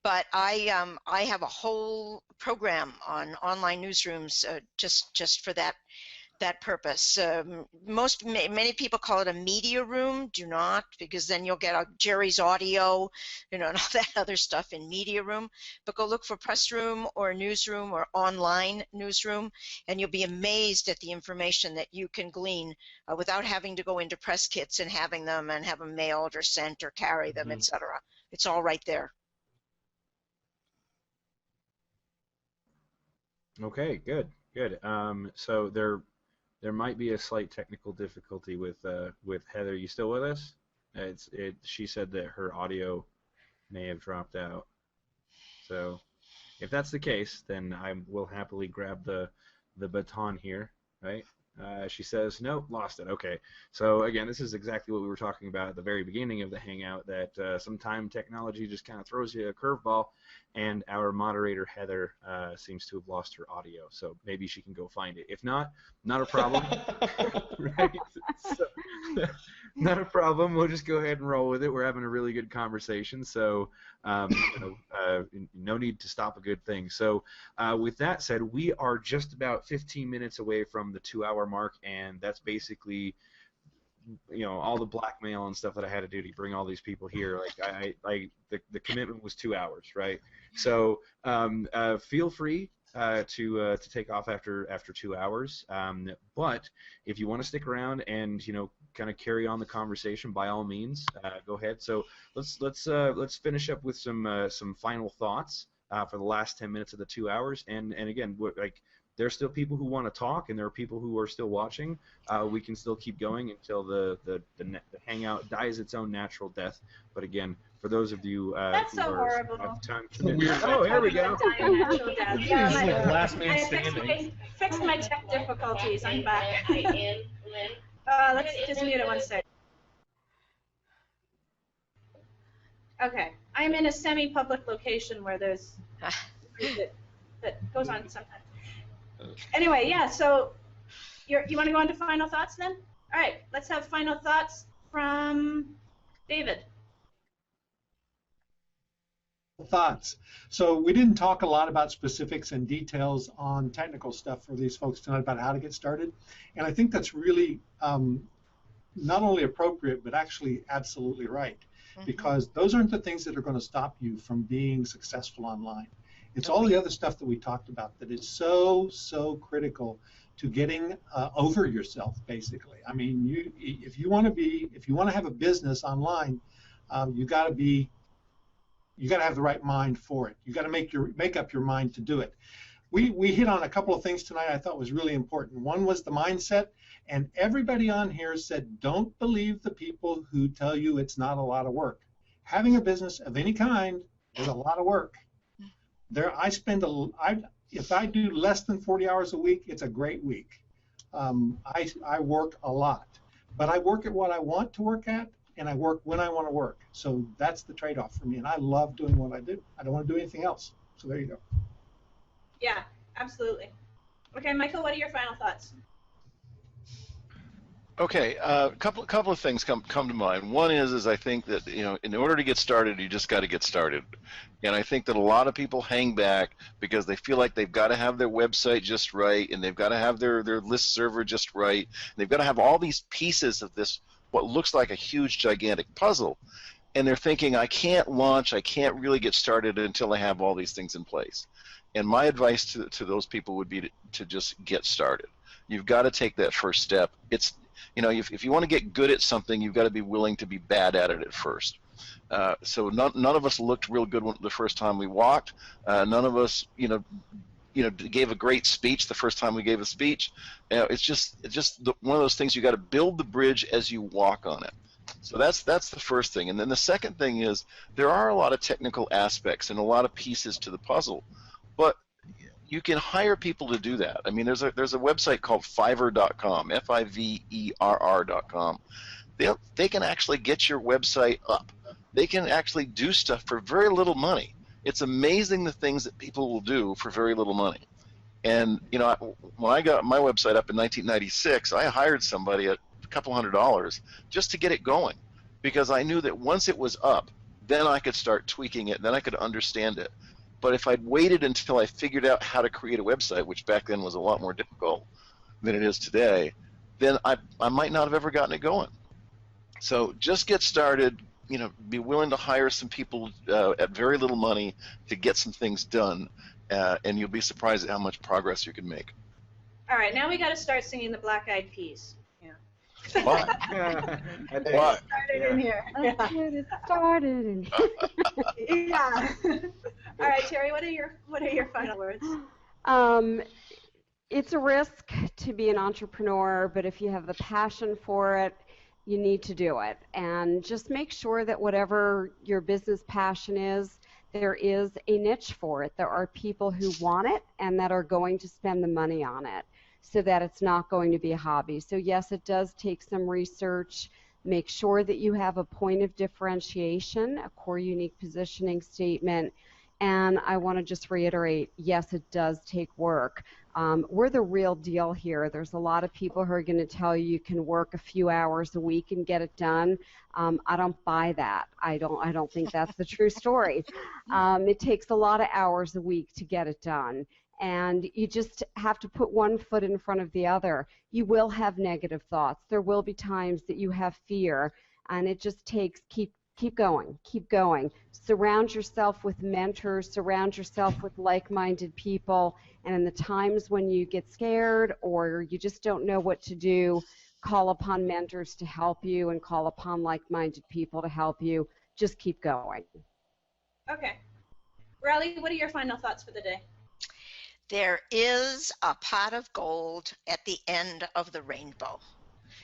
But I have a whole program on online newsrooms just for that purpose. Many people call it a media room. Do not, because then you'll get Jerry's audio, and all that other stuff in media room. But go look for press room or newsroom or online newsroom, and you'll be amazed at the information that you can glean without having to go into press kits and have them mailed or sent or carry them, etc. It's all right there. Okay, good. So there might be a slight technical difficulty with Heather. You still with us? She said that her audio may have dropped out. So if that's the case, then I will happily grab the baton here, right? She says, nope, lost it. Okay. So again, this is exactly what we were talking about at the very beginning of the Hangout, that sometimes technology just kind of throws you a curveball, and our moderator, Heather, seems to have lost her audio. So maybe she can go find it. If not, not a problem. Right? So, not a problem. We'll just go ahead and roll with it. We're having a really good conversation, so no need to stop a good thing. So with that said, we are just about 15 minutes away from the 2-hour mark, and that's basically, all the blackmail and stuff that I had to do to bring all these people here. Like the commitment was 2 hours, right? So feel free to take off after 2 hours. But if you want to stick around and kind of carry on the conversation, by all means, go ahead. So let's finish up with some final thoughts for the last 10 minutes of the 2 hours. And again, there's still people who want to talk, and there are people who are still watching. We can still keep going until the hangout dies its own natural death. But again, for those of you That's who so are horrible. time Oh, here we go. Last man standing. Fix my tech difficulties. I'm back. Let's just mute it one sec. Okay, I'm in a semi-public location where there's that goes on sometimes. Anyway, yeah. So you want to go on to final thoughts then? All right, let's have final thoughts from David. Thoughts. So we didn't talk a lot about specifics and details on technical stuff for these folks tonight about how to get started, and I think that's really not only appropriate but actually absolutely right, because those aren't the things that are going to stop you from being successful online. It's all the other stuff that we talked about that is so critical to getting over yourself, basically. I mean, if you want to have a business online, you got to have the right mind for it. You got to make up your mind to do it. We hit on a couple of things tonight I thought was really important. One was the mindset, and everybody on here said, don't believe the people who tell you it's not a lot of work. Having a business of any kind is a lot of work. If I do less than 40 hours a week, it's a great week. I work a lot, but I work at what I want to work at, and I work when I want to work. So that's the trade-off for me, and I love doing what I do. I don't want to do anything else. So there you go. Yeah, absolutely. Okay, Michael, what are your final thoughts? Okay, a couple of things come to mind. One is I think that in order to get started, you just got to get started, and I think that a lot of people hang back because they feel like they've got to have their website just right, and they've got to have their list server just right, and they've got to have all these pieces of this what looks like a huge gigantic puzzle, and they're thinking, I can't launch, I can't really get started until I have all these things in place. And my advice to those people would be to just get started. You've got to take that first step. It's if you want to get good at something, you've got to be willing to be bad at it at first. So none of us looked real good the first time we walked. None of us, gave a great speech the first time we gave a speech. It's just one of those things. You got to build the bridge as you walk on it. So that's the first thing. And then the second thing is there are a lot of technical aspects and a lot of pieces to the puzzle, but you can hire people to do that. I mean, there's a website called Fiverr.com, Fiverr.com. They can actually get your website up. They can actually do stuff for very little money. It's amazing the things that people will do for very little money. And when I got my website up in 1996, I hired somebody at a couple $100s just to get it going, because I knew that once it was up, then I could start tweaking it, then I could understand it. But if I'd waited until I figured out how to create a website, which back then was a lot more difficult than it is today, then I might not have ever gotten it going. So just get started, be willing to hire some people at very little money to get some things done, and you'll be surprised at how much progress you can make. All right, now we got to start singing the Black Eyed Peas. What? What? Started in here. Let's get it started. Yeah. All right, Terry, what are your final words? It's a risk to be an entrepreneur, but if you have the passion for it, you need to do it. And just make sure that whatever your business passion is, there is a niche for it. There are people who want it and that are going to spend the money on it, so that it's not going to be a hobby. So yes, it does take some research. Make sure that you have a point of differentiation, a core unique positioning statement. And I want to just reiterate, yes, it does take work. We're the real deal here. There's a lot of people who are going to tell you can work a few hours a week and get it done. I don't buy that. I don't think that's the true story. It takes a lot of hours a week to get it done. And you just have to put one foot in front of the other. You will have negative thoughts. There will be times that you have fear, and it just takes keep keep going, keep going. Surround yourself with mentors, surround yourself with like-minded people, and in the times when you get scared or you just don't know what to do, call upon mentors to help you and call upon like-minded people to help you. Just keep going. Okay. Raleigh, what are your final thoughts for the day? There is a pot of gold at the end of the rainbow.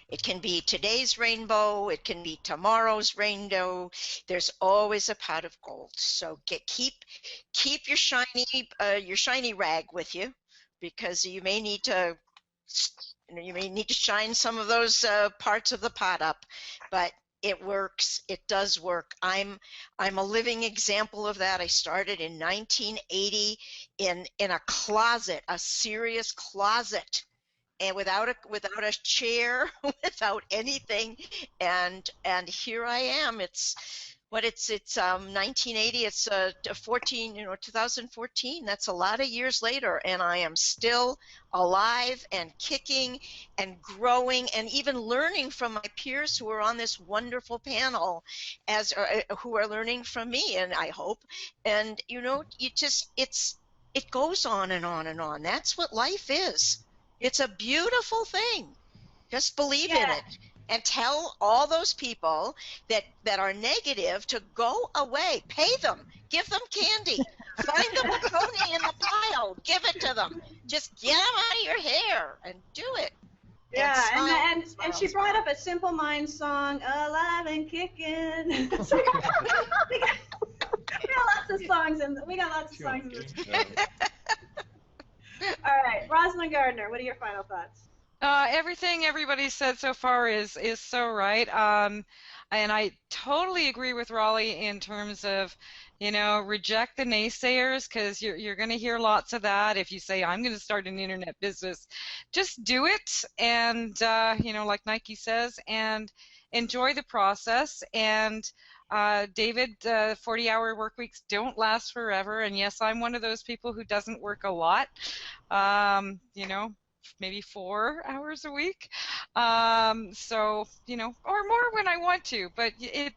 It can be today's rainbow. It can be tomorrow's rainbow. There's always a pot of gold. So keep your shiny rag with you, because you may need to shine some of those parts of the pot up. But it works. It does work. I'm a living example of that. I started in 1980 in a closet, a serious closet, and without a chair, without anything, and here I am. It's 1980. It's 2014. That's a lot of years later, and I am still alive and kicking and growing and even learning from my peers who are on this wonderful panel, who are learning from me, and I hope. And it goes on and on and on. That's what life is. It's a beautiful thing. Just believe in it, and tell all those people that are negative to go away. Pay them. Give them candy. Find the macaroni in the pile. Give it to them. Just get them out of your hair and do it. Yeah, and she brought up a Simple Minds song, Alive and Kicking. So we got lots of songs in this. All right, Rosalind Gardner, what are your final thoughts? Everything everybody said so far is so right. And I totally agree with Raleigh in terms of, reject the naysayers, because you're going to hear lots of that. If you say, I'm going to start an internet business, just do it, and, like Nike says, and enjoy the process. And David, 40-hour work weeks don't last forever, and yes, I'm one of those people who doesn't work a lot, maybe 4 hours a week, or more when I want to, but you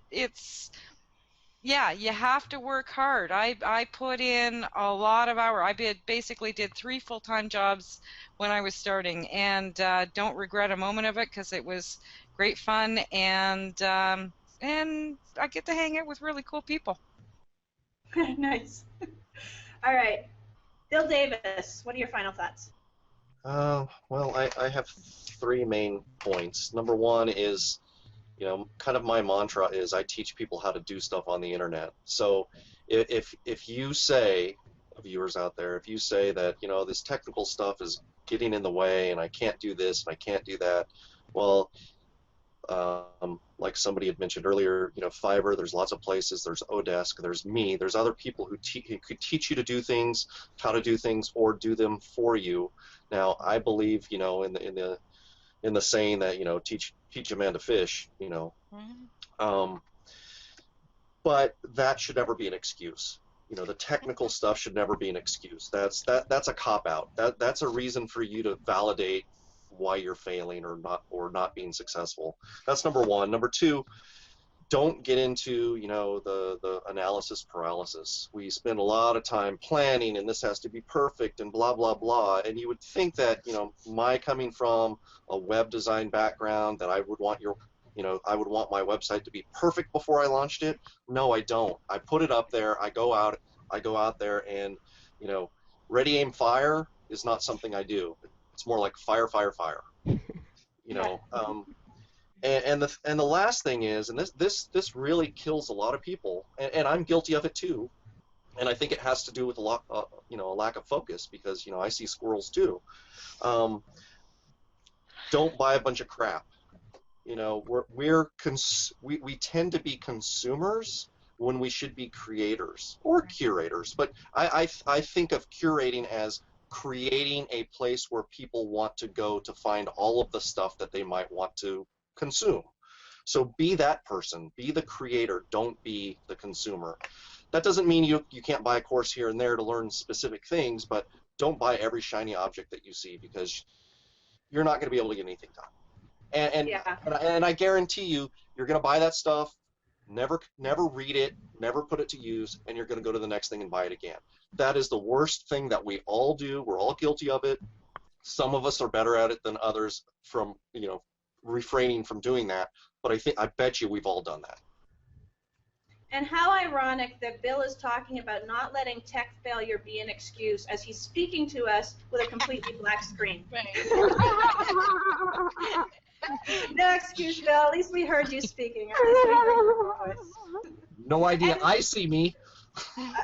have to work hard. I put in a lot of hours. I basically did 3 full-time jobs when I was starting, and don't regret a moment of it, because it was great fun, and I get to hang out with really cool people. Nice. All right. Bill Davis, what are your final thoughts? Well, I have 3 main points. Number 1 is, kind of my mantra is I teach people how to do stuff on the internet. So if you say, viewers out there, if you say that, this technical stuff is getting in the way and I can't do this and I can't do that, well, like somebody had mentioned earlier, Fiverr, there's lots of places, there's Odesk, there's me, there's other people who could teach you to do things, how to do things, or do them for you. Now, I believe, in the saying that, teach a man to fish, but that should never be an excuse. The technical stuff should never be an excuse. That's a cop-out. That's a reason for you to validate why you're failing or not being successful. That's number 1. Number 2, don't get into the analysis paralysis. We spend a lot of time planning, and this has to be perfect and blah blah blah. And you would think that my coming from a web design background, that I would want I would want my website to be perfect before I launched it. No, I don't. I put it up there. I go out there, and ready, aim, fire is not something I do. It's more like fire, fire, fire. And the last thing is, and this really kills a lot of people, and I'm guilty of it too, and I think it has to do with a lack of focus, because I see squirrels too. Don't buy a bunch of crap. We tend to be consumers when we should be creators or curators, but I think of curating as creating a place where people want to go to find all of the stuff that they might want to consume. So be that person, be the creator, don't be the consumer. That doesn't mean you can't buy a course here and there to learn specific things, but don't buy every shiny object that you see, because you're not going to be able to get anything done. And I guarantee you're going to buy that stuff never read it, never put it to use, and you're going to go to the next thing and buy it again. That is the worst thing that we all do. We're all guilty of it. Some of us are better at it than others from, refraining from doing that, but I bet you we've all done that. And how ironic that Bill is talking about not letting tech failure be an excuse as he's speaking to us with a completely black screen. No excuse, Bill. At least we heard you speaking. At least we heard your voice. No idea. I see me.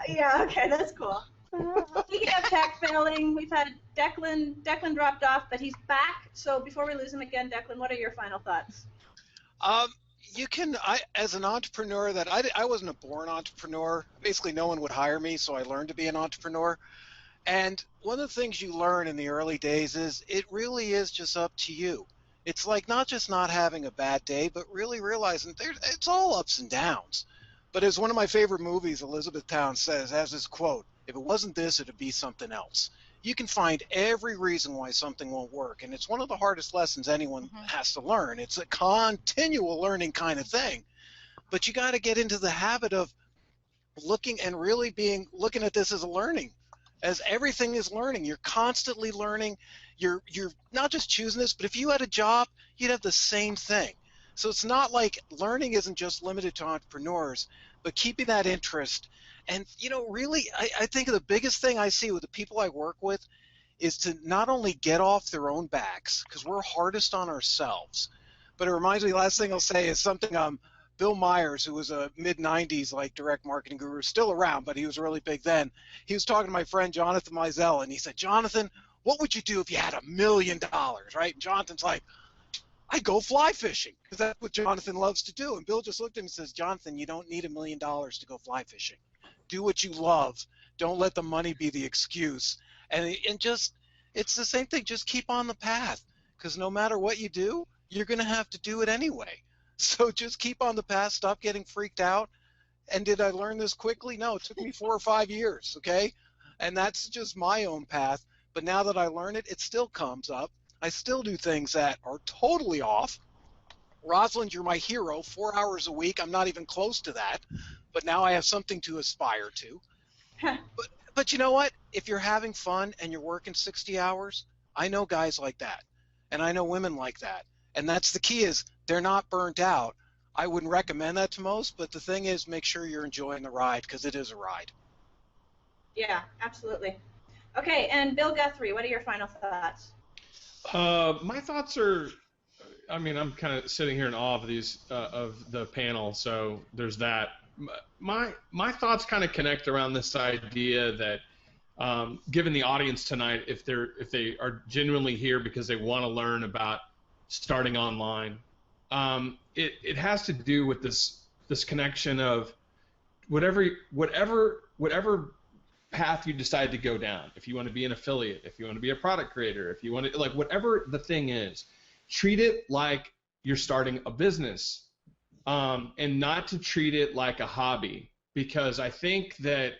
Yeah, okay, that's cool. Speaking of tech failing, we've had Declan dropped off, but he's back. So before we lose him again, Declan, what are your final thoughts? As an entrepreneur, I wasn't a born entrepreneur. Basically, no one would hire me, so I learned to be an entrepreneur. And one of the things you learn in the early days is it really is just up to you. It's like not just not having a bad day, but really realizing it's all ups and downs. But as one of my favorite movies, Elizabethtown says, has this quote, if it wasn't this, it'd be something else. You can find every reason why something won't work, and it's one of the hardest lessons anyone has to learn. It's a continual learning kind of thing, but you got to get into the habit of looking at this as a learning, as everything is learning. You're constantly learning. You're not just choosing this, but if you had a job, you'd have the same thing. So it's not like learning isn't just limited to entrepreneurs, but keeping that interest. And, really, I think the biggest thing I see with the people I work with is to not only get off their own backs, because we're hardest on ourselves, but it reminds me, last thing I'll say is something Bill Myers, who was a mid-'90s direct marketing guru, still around, but he was really big then. He was talking to my friend Jonathan Mizell, and he said, Jonathan, what would you do if you had $1 million, right? And Jonathan's like, I'd go fly fishing, because that's what Jonathan loves to do. And Bill just looked at him and says, Jonathan, you don't need $1 million to go fly fishing. Do what you love. Don't let the money be the excuse. And just, it's the same thing. Just keep on the path, because no matter what you do, you're going to have to do it anyway. So just keep on the path. Stop getting freaked out. And did I learn this quickly? No, it took me 4 or 5 years, okay? And that's just my own path. But now that I learn it, it still comes up. I still do things that are totally off. Rosalind, you're my hero. 4 hours a week. I'm not even close to that. But now I have something to aspire to. But you know what? If you're having fun and you're working 60 hours, I know guys like that. And I know women like that. And that's the key, is they're not burnt out. I wouldn't recommend that to most, but the thing is, make sure you're enjoying the ride, because it is a ride. Yeah, absolutely. Okay, and Bill Guthrie, what are your final thoughts? My thoughts are, I'm kind of sitting here in awe of of the panel, so there's that. My thoughts kind of connect around this idea that, given the audience tonight, if they are genuinely here because they want to learn about starting online, it has to do with this connection of whatever path you decide to go down. If you want to be an affiliate, if you want to be a product creator, if you want to, whatever the thing is, treat it like you're starting a business, and not to treat it like a hobby. Because I think that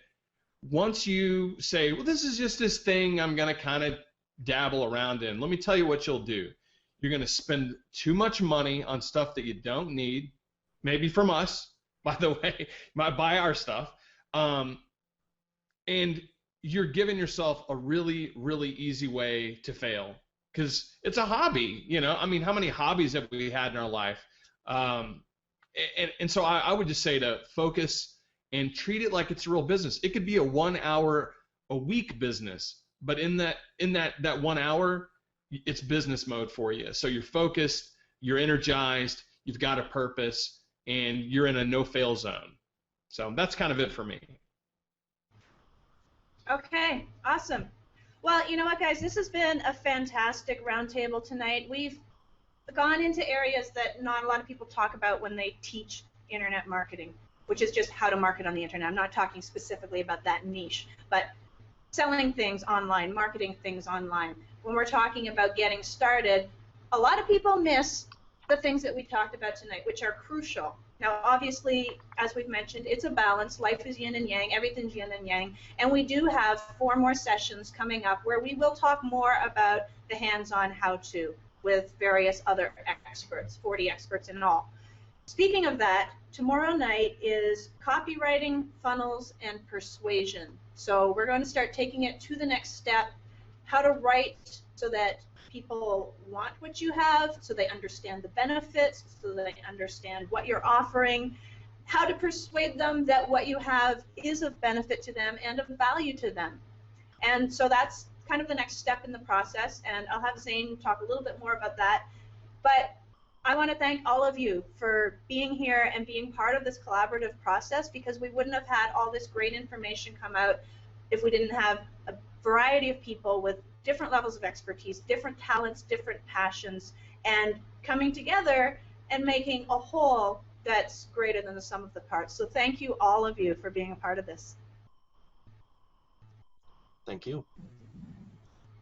once you say, well, this is just this thing I'm going to kind of dabble around in, let me tell you what you'll do. You're going to spend too much money on stuff that you don't need, maybe from us, by the way, buy our stuff. And you're giving yourself a really, really easy way to fail, because it's a hobby, how many hobbies have we had in our life? And so I would just say to focus and treat it like it's a real business. It could be a 1 hour a week business, but in that 1 hour, it's business mode for you. So you're focused, you're energized, you've got a purpose, and you're in a no-fail zone. So that's kind of it for me. Okay, awesome. Well, you know what, guys? This has been a fantastic roundtable tonight. We've gone into areas that not a lot of people talk about when they teach internet marketing, which is just how to market on the internet. I'm not talking specifically about that niche, but selling things online, marketing things online. When we're talking about getting started, a lot of people miss the things that we talked about tonight, which are crucial. Now, obviously, as we've mentioned, it's a balance. Life is yin and yang. Everything's yin and yang. And we do have 4 more sessions coming up where we will talk more about the hands-on how-to with various other experts, 40 experts in all. speaking of that, tomorrow night is copywriting, funnels, and persuasion. So we're going to start taking it to the next step, how to write so that people want what you have, so they understand the benefits, so they understand what you're offering, how to persuade them that what you have is of benefit to them and of value to them. And so that's kind of the next step in the process, and I'll have Zane talk a little bit more about that. But I want to thank all of you for being here and being part of this collaborative process, because we wouldn't have had all this great information come out if we didn't have a variety of people with different levels of expertise, different talents, different passions, and coming together and making a whole that's greater than the sum of the parts. So thank you, all of you, for being a part of this. Thank you.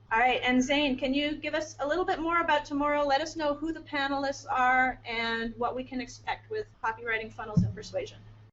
All right, and Zane, can you give us a little bit more about tomorrow? Let us know who the panelists are and what we can expect with copywriting, funnels, and persuasion.